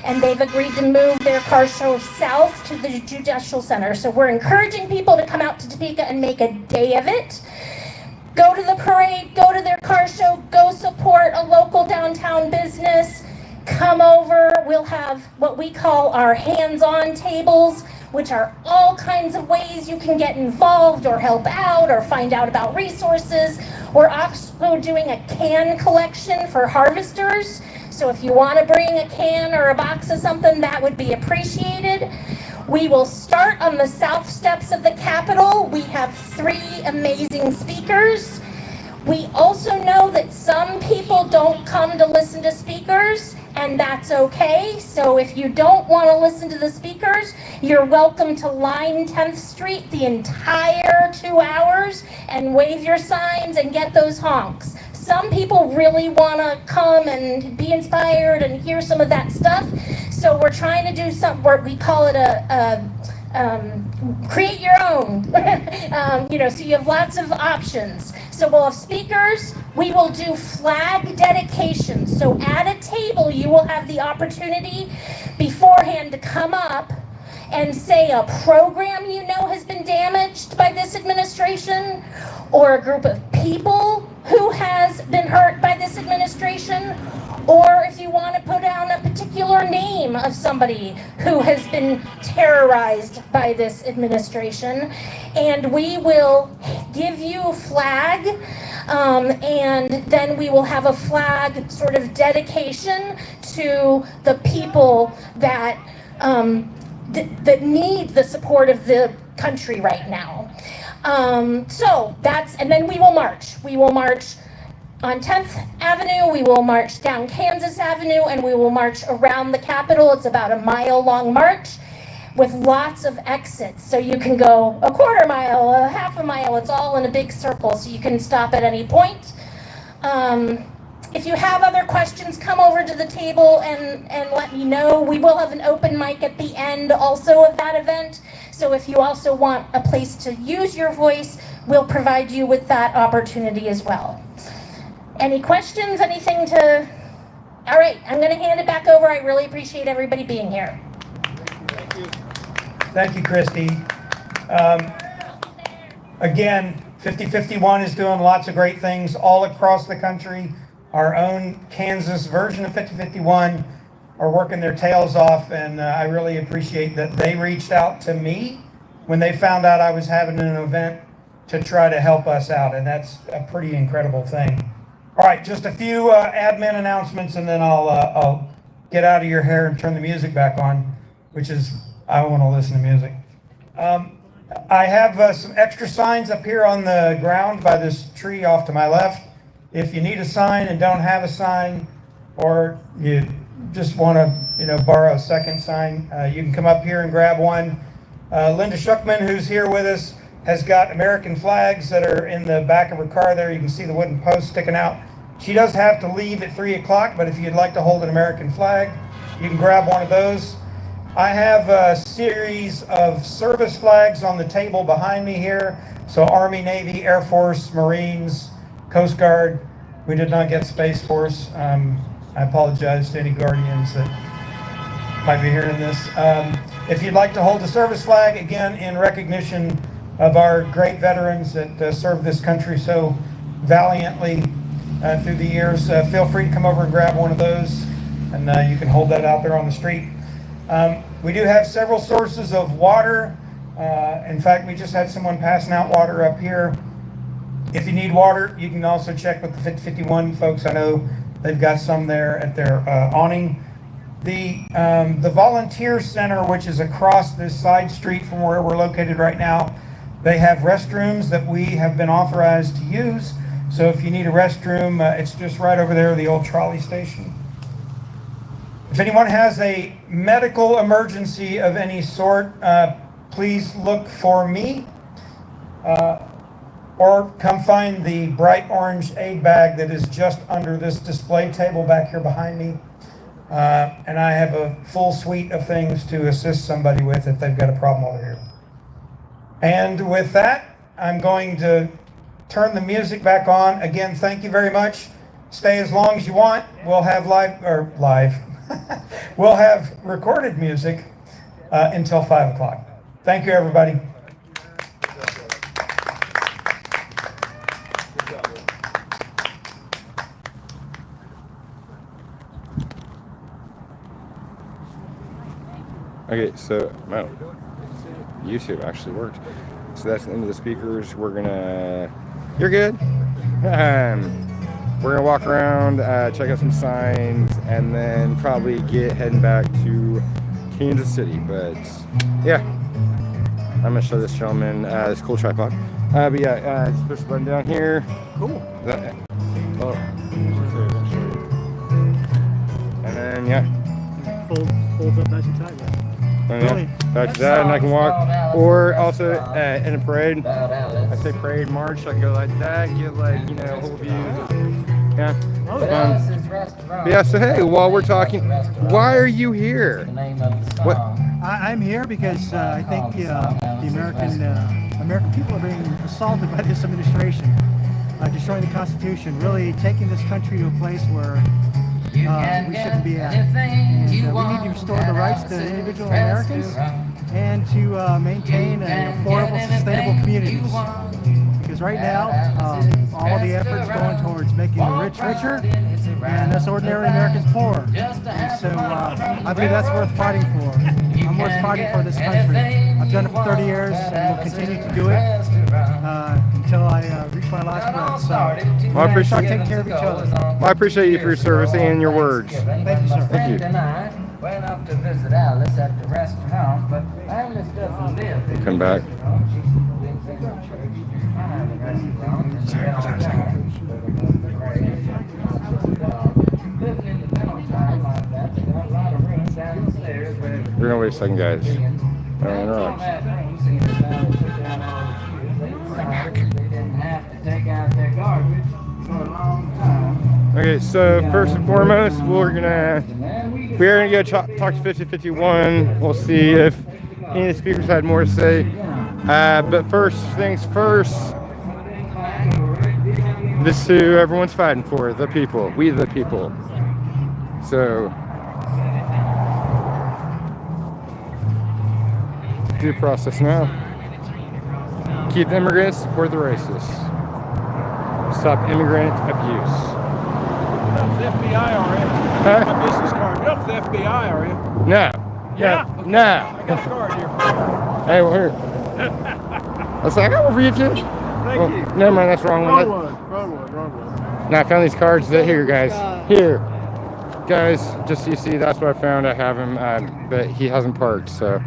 And they've agreed to move their car show south to the Judicial Center. So we're encouraging people to come out to Topeka and make a day of it. Go to the parade, go to their car show, go support a local downtown business. Come over, we'll have what we call our hands-on tables, which are all kinds of ways you can get involved or help out or find out about resources. We're also doing a can collection for harvesters. So if you want to bring a can or a box of something, that would be appreciated. We will start on the south steps of the Capitol. We have 3 amazing speakers. We also know that some people don't come to listen to speakers, and that's okay. So if you don't want to listen to the speakers, you're welcome to line 10th Street the entire 2 hours and wave your signs and get those honks. Some people really want to come and be inspired and hear some of that stuff. So we're trying to do something where we call it create your own. So you have lots of options. So we'll have speakers. We will do flag dedication. So at a table, you will have the opportunity beforehand to come up and say a program you know has been damaged by this administration, or a group of people who has been hurt by this administration, or if you want to put down a particular name of somebody who has been terrorized by this administration. And we will give you a flag, and then we will have a flag sort of dedication to the people that that need the support of the country right now. And then we will march. We will march on 10th Avenue, we will march down Kansas Avenue, and we will march around the Capitol. It's about a mile-long march with lots of exits. So you can go a quarter mile, a half a mile, it's all in a big circle, so you can stop at any point. If you have other questions, come over to the table and let me know. We will have an open mic at the end also of that event. So if you also want a place to use your voice, we'll provide you with that opportunity as well. Any questions? Anything to... All right, I'm going to hand it back over. I really appreciate everybody being here. Thank you. Thank you, Christy. Again, 5051 is doing lots of great things all across the country. Our own Kansas version of 5051 are working their tails off, and I really appreciate that they reached out to me when they found out I was having an event to try to help us out, and that's a pretty incredible thing. All right, just a few admin announcements, and then I'll get out of your hair and turn the music back on, which is, I want to listen to music. I have some extra signs up here on the ground by this tree off to my left. If you need a sign and don't have a sign, or you just want to, borrow a second sign, you can come up here and grab one. Linda Schuckman, who's here with us, has got American flags that are in the back of her car there. You can see the wooden post sticking out. She does have to leave at 3 o'clock, but if you'd like to hold an American flag, you can grab one of those. I have a series of service flags on the table behind me here. So Army, Navy, Air Force, Marines, Coast Guard. We did not get Space Force. I apologize to any Guardians that might be hearing this. If you'd like to hold a service flag, again, in recognition of our great veterans that served this country so valiantly through the years, feel free to come over and grab one of those, and you can hold that out there on the street. We do have several sources of water. In fact, we just had someone passing out water up here. If you need water, you can also check with the 5051 folks. I know they've got some there at their awning. The volunteer center, which is across this side street from where we're located right now, they have restrooms that we have been authorized to use. So if you need a restroom, it's just right over there, the old trolley station. If anyone has a medical emergency of any sort, please look for me. Or come find the bright orange aid bag that is just under this display table back here behind me. And I have a full suite of things to assist somebody with if they've got a problem over here. And with that, I'm going to turn the music back on. Again, thank you very much. Stay as long as you want. We'll have we'll have recorded music until 5 o'clock. Thank you, everybody. Okay, so wow, YouTube actually worked. So that's the end of the speakers. We're gonna, you're good. We're gonna walk around, check out some signs, and then probably heading back to Kansas City. But yeah, I'm gonna show this gentleman this cool tripod. But yeah, just push the button down here. Cool. And then yeah. Folds up nice and tight. Yeah, back to that, and I can walk. Or also in a parade, I say parade march, I can go like that, get like, you know, whole views. Yeah, fun. Yeah, so hey, while we're talking, why are you here? What? I'm here because I think the American people are being assaulted by this administration, destroying the Constitution, really taking this country to a place where we shouldn't be at. And we need to restore the rights to individual Americans and to maintain an affordable, sustainable communities. Because right now, all the efforts going towards making the rich richer and us ordinary Americans poorer. And so I believe that's worth fighting for. I'm worth fighting for this country. I've done it for 30 years and will continue to do it until I reach my last breath. So Well, I appreciate taking care of each other. Well, I appreciate you for your service and your words. Thank you, sir. Thank you. Went up to visit Alice at the restaurant, but Alice doesn't live. Come back. We're gonna wait a second, guys. Okay, so first and foremost, we're gonna go talk to 5051. We'll see if any of the speakers had more to say. But first things first, this is who everyone's fighting for, the people. We the people. So, due process now. Keep the immigrants, support the racists. Stop immigrant abuse. You're up to the FBI, are you? Huh? My business card. You're up to the FBI, are you? No. Yeah? No. Okay. No. I got a card here. Hey, well, here. Let's say I got one for you too. Thank you. Never mind, that's the wrong one. Wrong one. No, I found these cards. Here, guys. Here. Guys, just so you see, that's what I found. I have him, but he hasn't parked, so,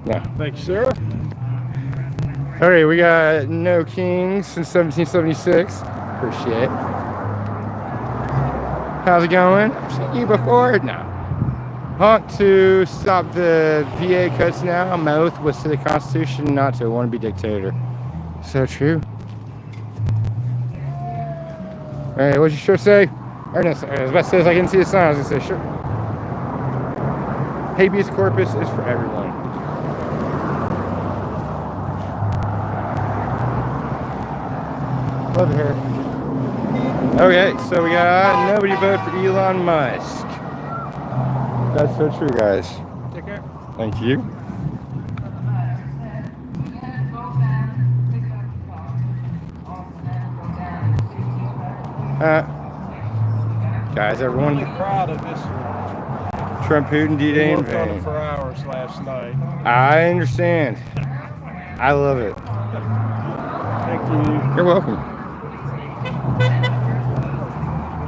yeah. Thank you, sir. Okay, we got No Kings since 1776. Appreciate it. How's it going? I've seen you before? No. Hunt to stop the VA cuts now. My oath was to the Constitution, not to a wannabe dictator. So true. Alright, what'd you sure say? Or no, I was about to say, I didn't see the sign. I was going to say, sure. Habeas corpus is for everyone. Love it here. Okay, so we got nobody vote for Elon Musk. That's so true, guys. Take care. Thank you. Guys, everyone. I'm really proud of this one. Trump Putin D-Day in Worked on it vain. for hours last night. I understand. I love it. Thank you. You're welcome.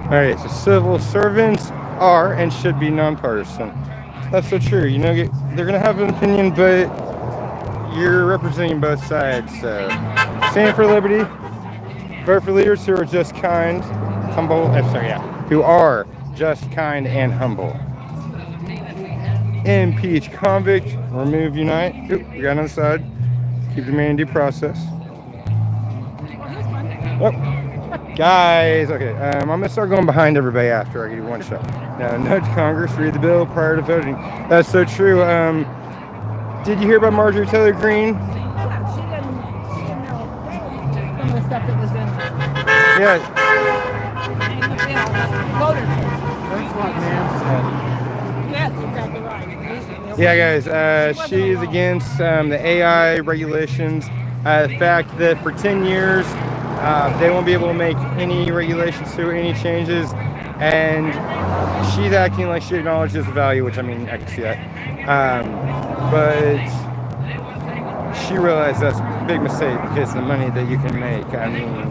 All right, so civil servants are and should be nonpartisan. That's so true. You know, they're gonna have an opinion, but you're representing both sides. So, stand for liberty. Vote for leaders who are just kind, humble. Who are just kind and humble. Impeach convict. Remove unite. Oop, we got another side. Keep demanding due process. Oh, guys. Okay, I'm gonna start going behind everybody after I give you one shot. Now, nudge Congress, read the bill prior to voting. That's so true. Did you hear about Marjorie Taylor Greene? She didn't know some of the stuff that was in Yeah. voter. Thanks a lot, man. That's exactly right. Yeah, guys. She is against the AI regulations. The fact that for 10 years they won't be able to make any regulations to any changes, and she's acting like she acknowledges the value, which I mean I can see that. But she realized that's a big mistake because of the money that you can make. I mean,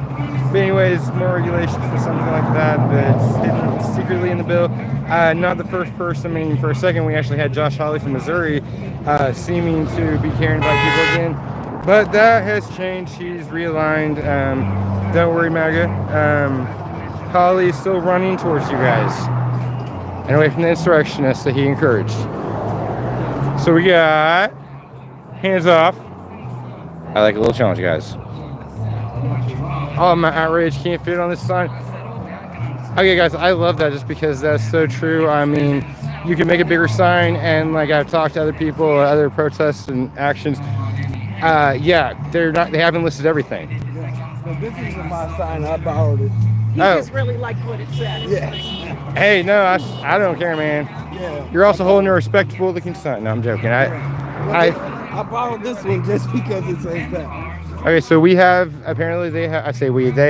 but anyways, more regulations for something like that that's hidden secretly in the bill. Not the first person. I mean, for a second we actually had Josh Hawley from Missouri seeming to be caring about people again. But that has changed. She's realigned. Don't worry, MAGA. Hawley is still running towards you guys and away from the insurrectionists that he encouraged. So we got hands off. I like a little challenge, guys. Oh, my outrage can't fit on this sign. Okay, guys, I love that just because that's so true. I mean, you can make a bigger sign, and like I've talked to other people, other protests and actions. Yeah, they haven't listed everything. Yeah. But this isn't my sign. I borrowed it. You just really liked what it said. Yeah. Hey, no, I don't care, man. Yeah. You're also holding a respectful looking sign. No, I'm joking. I borrowed this one just because it says that. Okay, so we have, apparently they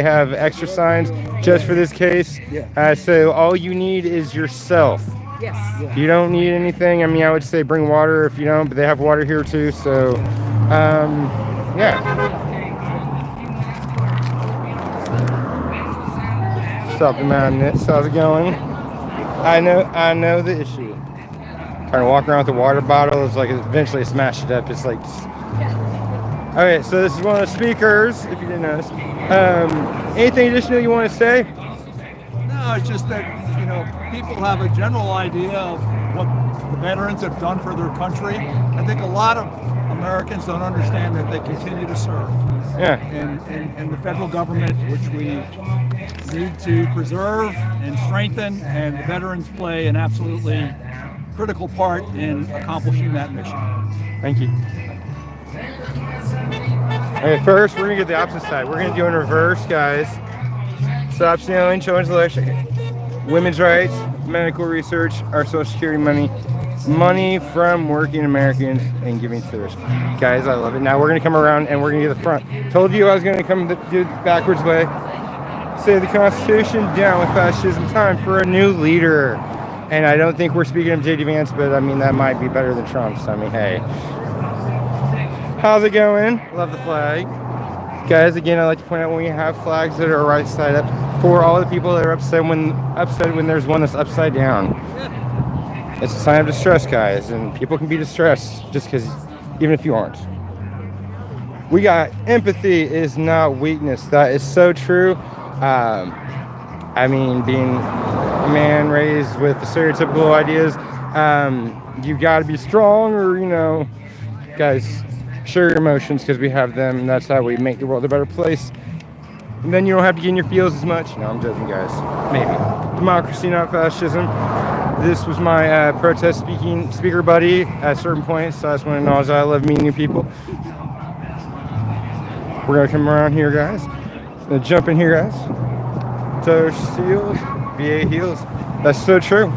have extra signs just for this case. Yeah. So all you need is yourself. Yes. Yeah. You don't need anything. I mean, I would say bring water if you don't, but they have water here too. So, yeah. Stop the madness. How's it going? I know the issue. Trying to walk around with the water bottle is like eventually I smash it up. It's like. Okay, so this is one of the speakers, if you didn't notice. Anything additional you want to say? No, it's just that, you know, people have a general idea of what the veterans have done for their country. I think a lot of Americans don't understand that they continue to serve. Yeah. And the federal government, which we need to preserve and strengthen, and the veterans play an absolutely critical part in accomplishing that mission. Thank you. Okay, first we're gonna get the opposite side. We're gonna do in reverse, guys. Stop stealing children's election, women's rights, medical research, our Social Security money from working Americans and giving to theirs. Guys, I love it. Now we're gonna come around and we're gonna get the front. Told you I was gonna come do it backwards way. Say the Constitution, down with fascism. Time for a new leader. And I don't think we're speaking of J.D. Vance, but I mean that might be better than Trump's. I mean, hey. How's it going? Love the flag. Guys, again, I like to point out when we have flags that are right side up, for all the people that are upset when there's one that's upside down. It's a sign of distress, guys, and people can be distressed just because, even if you aren't. We got empathy is not weakness. That is so true. I mean, being a man raised with the stereotypical ideas, you got to be strong, or, you know, guys, share your emotions because we have them, and that's how we make the world a better place. And then you don't have to get in your feels as much. No, I'm joking, guys. Maybe. Democracy, not fascism. This was my protest speaker buddy at certain points, so I just want to acknowledge that I love meeting new people. We're going to come around here, guys. Gonna jump in here, guys. Toes, heels, VA heels. That's so true.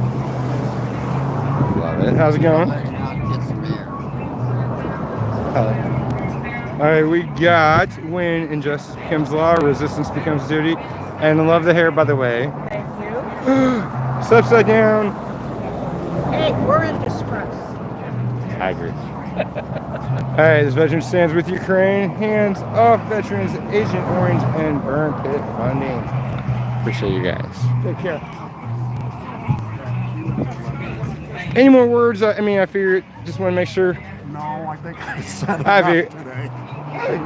Love it. How's it going? All right, we got when injustice becomes law, resistance becomes duty. And I love the hair, by the way. Thank you. It's upside down. Hey, we're in distress. I agree. All right, this veteran stands with Ukraine. Hands off veterans, Agent Orange, and Burn Pit funding. Appreciate you guys. Take care. Any more words? I mean, I figured, just want to make sure. No, I think I said I enough figured- today.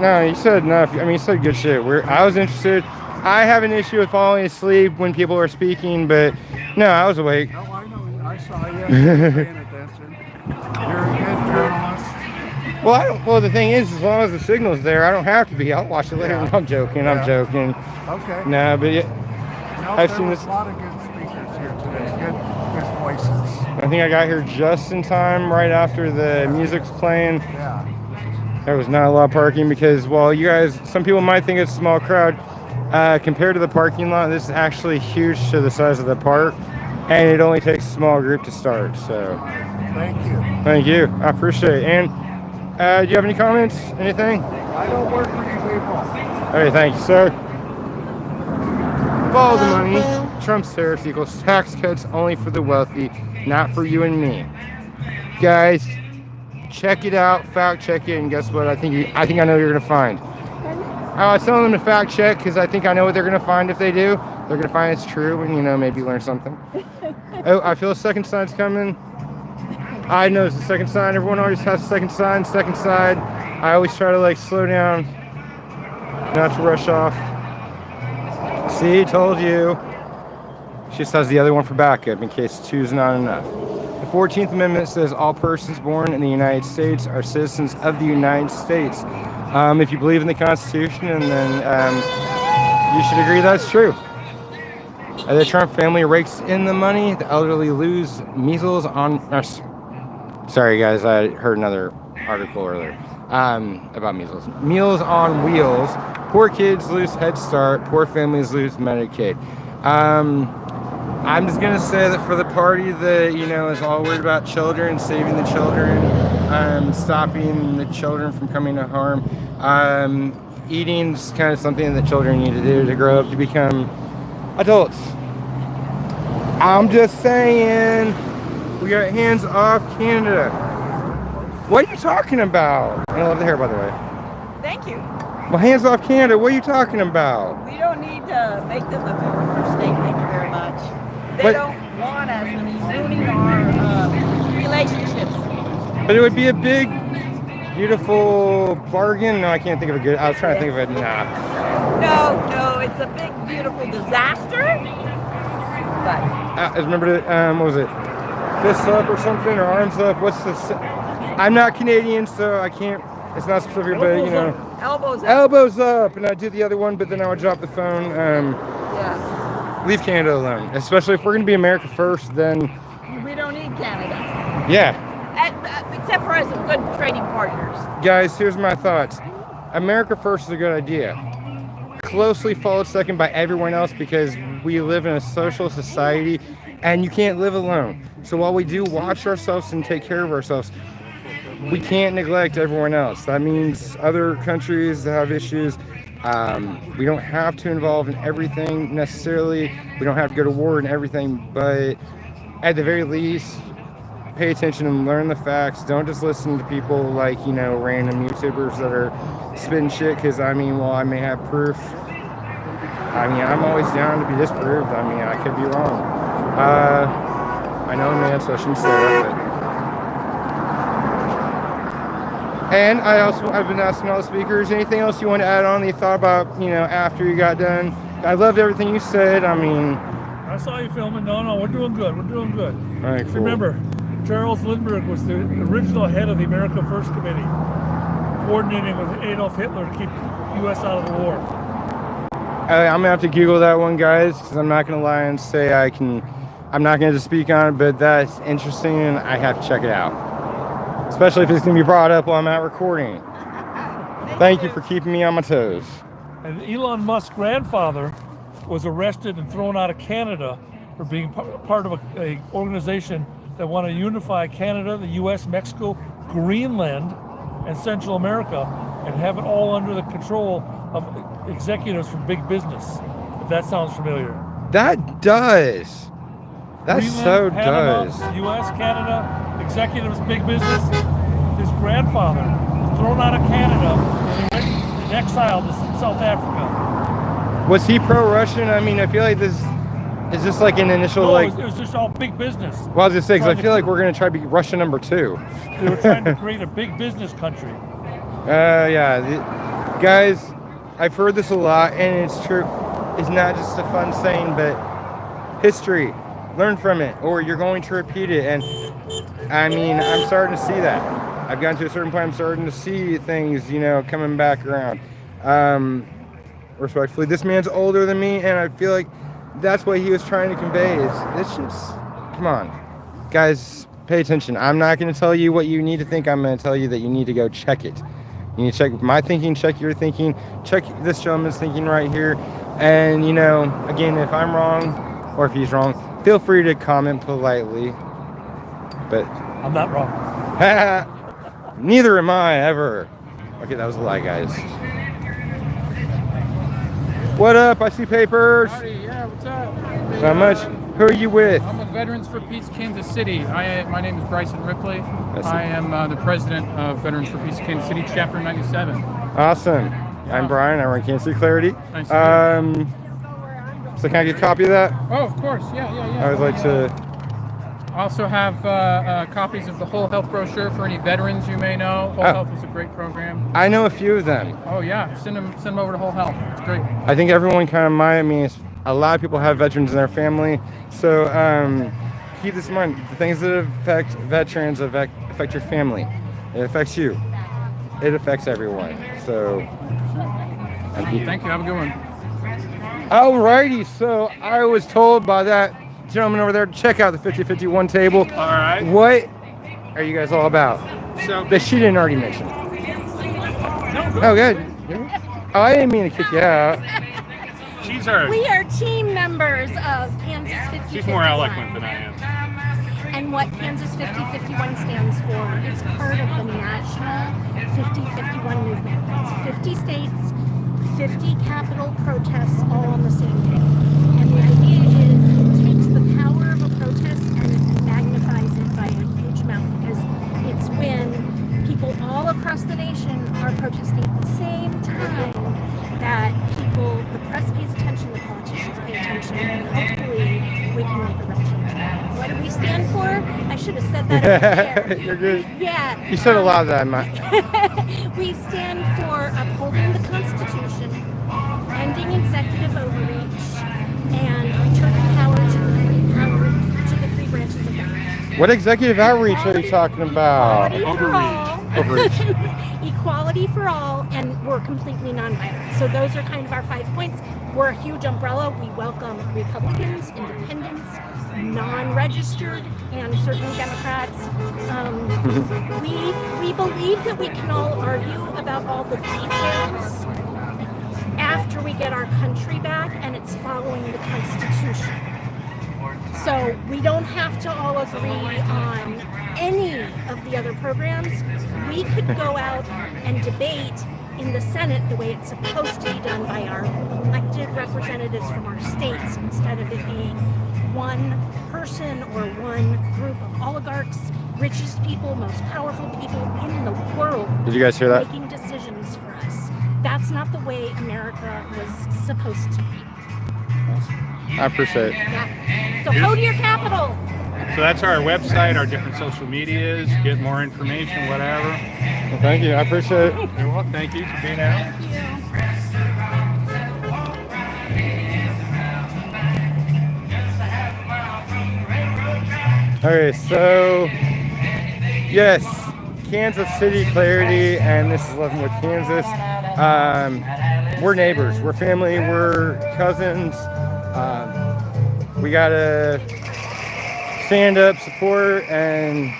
No, you said enough. I mean, you said good shit. I was interested. I have an issue with falling asleep when people are speaking, but no, I was awake. No, I know. I saw you. Paying attention. You're a good journalist. Well, the thing is, as long as the signal's there, I don't have to be. I'll watch it later. Yeah. I'm joking. I'm Yeah. joking. Okay. No, but yeah, No, I've there seen was this. a lot of good speakers here today. Good voices. I think I got here just in time, right after the music's playing. Yeah. There was not a lot of parking because, well, you guys, some people might think it's a small crowd. Compared to the parking lot, this is actually huge to the size of the park, and it only takes a small group to start. So, Thank you. thank you. I appreciate it. And do you have any comments? Anything? I don't work for you people. All right, thank you, sir. Follow the money. Trump's tariffs equals tax cuts only for the wealthy, not for you and me. Guys, check it out, fact check it, and guess what? I think I know what you're gonna find. I was telling them to fact check because I think I know what they're gonna find. If they do, they're gonna find it's true, and maybe learn something. Oh, I feel a second side's coming. I know it's the second side. Everyone always has a second side. Second side. I always try to slow down, not to rush off. See, told you. She just has the other one for backup in case two's not enough. The 14th Amendment says all persons born in the United States are citizens of the United States. If you believe in the Constitution, and then you should agree that's true. The Trump family rakes in the money. The elderly lose measles on... sorry, guys, I heard another article earlier about measles. Meals on wheels. Poor kids lose Head Start. Poor families lose Medicaid. I'm just going to say that for the party that, is all worried about children, saving the children, stopping the children from coming to harm, eating is kind of something that children need to do to grow up to become adults. I'm just saying, we got hands off Canada. What are you talking about? I love the hair, by the way. Thank you. Well, hands off Canada, what are you talking about? We don't need to make them a filibuster state. Thank you very much. They But- don't want us ruining our relationships. But it would be a big, beautiful bargain. No, I can't think of a good. I was trying to think of it. Nah. No, it's a big, beautiful disaster. But I remember what was it? Fists up or something, or arms up? What's this? I'm not Canadian, so I can't. It's not specific, but elbows up. elbows up, and I do the other one, but then I would drop the phone. Yeah. Leave Canada alone, especially if we're gonna be America first. Then We don't need Canada. yeah. Except for as good trading partners. Guys, here's my thoughts. America first is a good idea. Closely followed second by everyone else because we live in a social society and you can't live alone. So while we do watch ourselves and take care of ourselves, we can't neglect everyone else. That means other countries that have issues. We don't have to involve in everything necessarily. We don't have to go to war and everything, but at the very least, pay attention and learn the facts. Don't just listen to people like, random YouTubers that are spitting shit because, I may have proof. I'm always down to be disproved. I could be wrong. I know, man, so I shouldn't say that. And I've been asking all the speakers, anything else you want to add on that you thought about, after you got done? I loved everything you said. I saw you filming. No, we're doing good. All right, cool. Remember, Charles Lindbergh was the original head of the America First Committee, coordinating with Adolf Hitler to keep the U.S. out of the war. I'm going to have to Google that one, guys, because I'm not going to lie and say I'm not going to speak on it, but that's interesting and I have to check it out. Especially if it's going to be brought up while I'm out recording. Thank you for keeping me on my toes. And Elon Musk's grandfather was arrested and thrown out of Canada for being part of a organization that want to unify Canada, the U.S., Mexico, Greenland, and Central America, and have it all under the control of executives from big business. If that sounds familiar. That does. That Greenland, so Panama, does. U.S., Canada, executives, big business. His grandfather was thrown out of Canada and exiled to South Africa. Was he pro-Russian? I mean, I feel like this is just like an initial No, like. it was just all big business. Well, I was just saying, 'cause I Trying feel to- like we're gonna try to be Russia number 2. They were trying to create a big business country. Yeah, guys, I've heard this a lot, and it's true. It's not just a fun saying, but history, learn from it, or you're going to repeat it. And I mean, I'm starting to see that. I've gotten to a certain point. I'm starting to see things, you know, coming back around. Respectfully, this man's older than me, and I feel like that's what he was trying to convey. Is this just, come on, guys, pay attention. I'm not going to tell you what you need to think. I'm going to tell you that you need to go check it. You need to check my thinking, check your thinking, check this gentleman's thinking right here. And, you know, again, if I'm wrong or if he's wrong, feel free to comment politely. But I'm not wrong. neither am I ever. Okay, that was a lie, guys. What up? I see papers. Howdy, yeah, what's up? Not much. Who are you with? I'm with Veterans for Peace Kansas City. My name is Bryson Ripley. I am the president of Veterans for Peace Kansas City, Chapter 97. Awesome. Yeah. I'm Brian. I run Kansas City Clarity. Nice to So can I get a copy of that? Oh, of course. Yeah. I would like to. I also have copies of the Whole Health brochure for any veterans you may know. Whole Health is a great program. I know a few of them. Oh yeah, send them over to Whole Health. It's great. I think everyone kind of might. I mean, a lot of people have veterans in their family. So keep this in mind. The things that affect veterans affect your family. It affects you. It affects everyone. So. Thank you. Have a good one. Alrighty. So I was told by that gentleman over there to check out the 50-51 table. All right. What are you guys all about? So that she didn't already mention. Oh, good. Oh, I didn't mean to kick you out. She's our. We are team members of Kansas 5051. She's more eloquent than I am. And what Kansas 5051 stands for, it's part of the national 5051 movement. It's 50 states, 50 capital protests all on the same day. And the idea is it takes the power of a protest and it magnifies it by a huge amount, because it's when people all across the nation are protesting at the same time that the press pays attention, the politicians pay attention, and hopefully we can make a real change. What do we stand for? I should have said that over there. You're good. Yeah. You said a lot of that, We stand for upholding the Constitution, ending executive overreach, and returning power to the three branches of government. What executive outreach are you talking about? Overreach. Equality for all, and we're completely nonviolent. So those are kind of our 5 points. We're a huge umbrella. We welcome Republicans, independents, non-registered, and certainly Democrats. We believe that we can all argue about all the details after we get our country back and it's following the Constitution. So we don't have to all agree on any of the other programs. We could go out and debate in the Senate the way it's supposed to be done by our elected representatives from our states, instead of it being one person or one group of oligarchs, richest people, most powerful people in the world. Did you guys hear that? Making decisions for us. That's not the way America was supposed to be. I appreciate it. Yeah. So go to your capital. So that's our website, our different social medias, get more information, whatever. Well, thank you. I appreciate it. You're welcome. Thank you for being out. Okay, so yes, Kansas City Clarity, and this is Leavenworth, Kansas. We're neighbors, we're family, we're cousins. We gotta stand up, support, and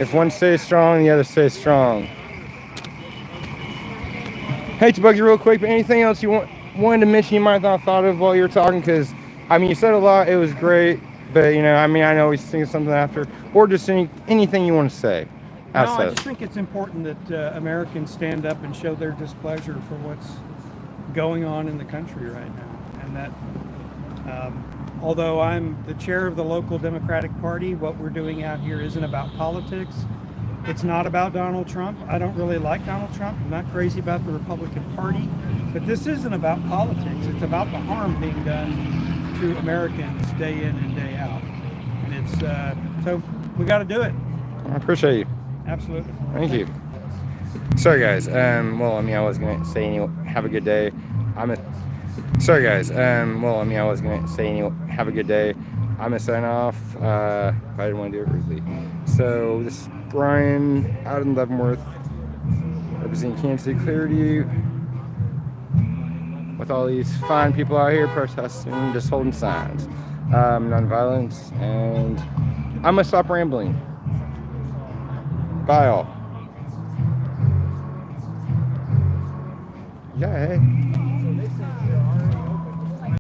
if one stays strong, the other stays strong. Hate to bug you real quick, but anything else you wanted to mention you might not have thought of while you were talking? Because I mean, you said a lot, it was great, but you know, I mean, I know always think of something after, or just anything you want to say. No, I just think it's important that Americans stand up and show their displeasure for what's going on in the country right now, and that Although I'm the chair of the local Democratic Party, what we're doing out here isn't about politics. It's not about Donald Trump. I don't really like Donald Trump. I'm not crazy about the Republican Party. But this isn't about politics. It's about the harm being done to Americans day in and day out. And it's, so we got to do it. I appreciate you. Absolutely. Thank you. Sorry guys, well, I mean, I was gonna say, have a good day. Sorry guys, well, I mean, I was gonna say, have a good day. I'm gonna sign off, I didn't want to do it rudely. So, this is Brian, out in Leavenworth, representing Kansas City Clarity, with all these fine people out here protesting, just holding signs. Non-violence, and I'm gonna stop rambling. Bye all. Yeah, hey.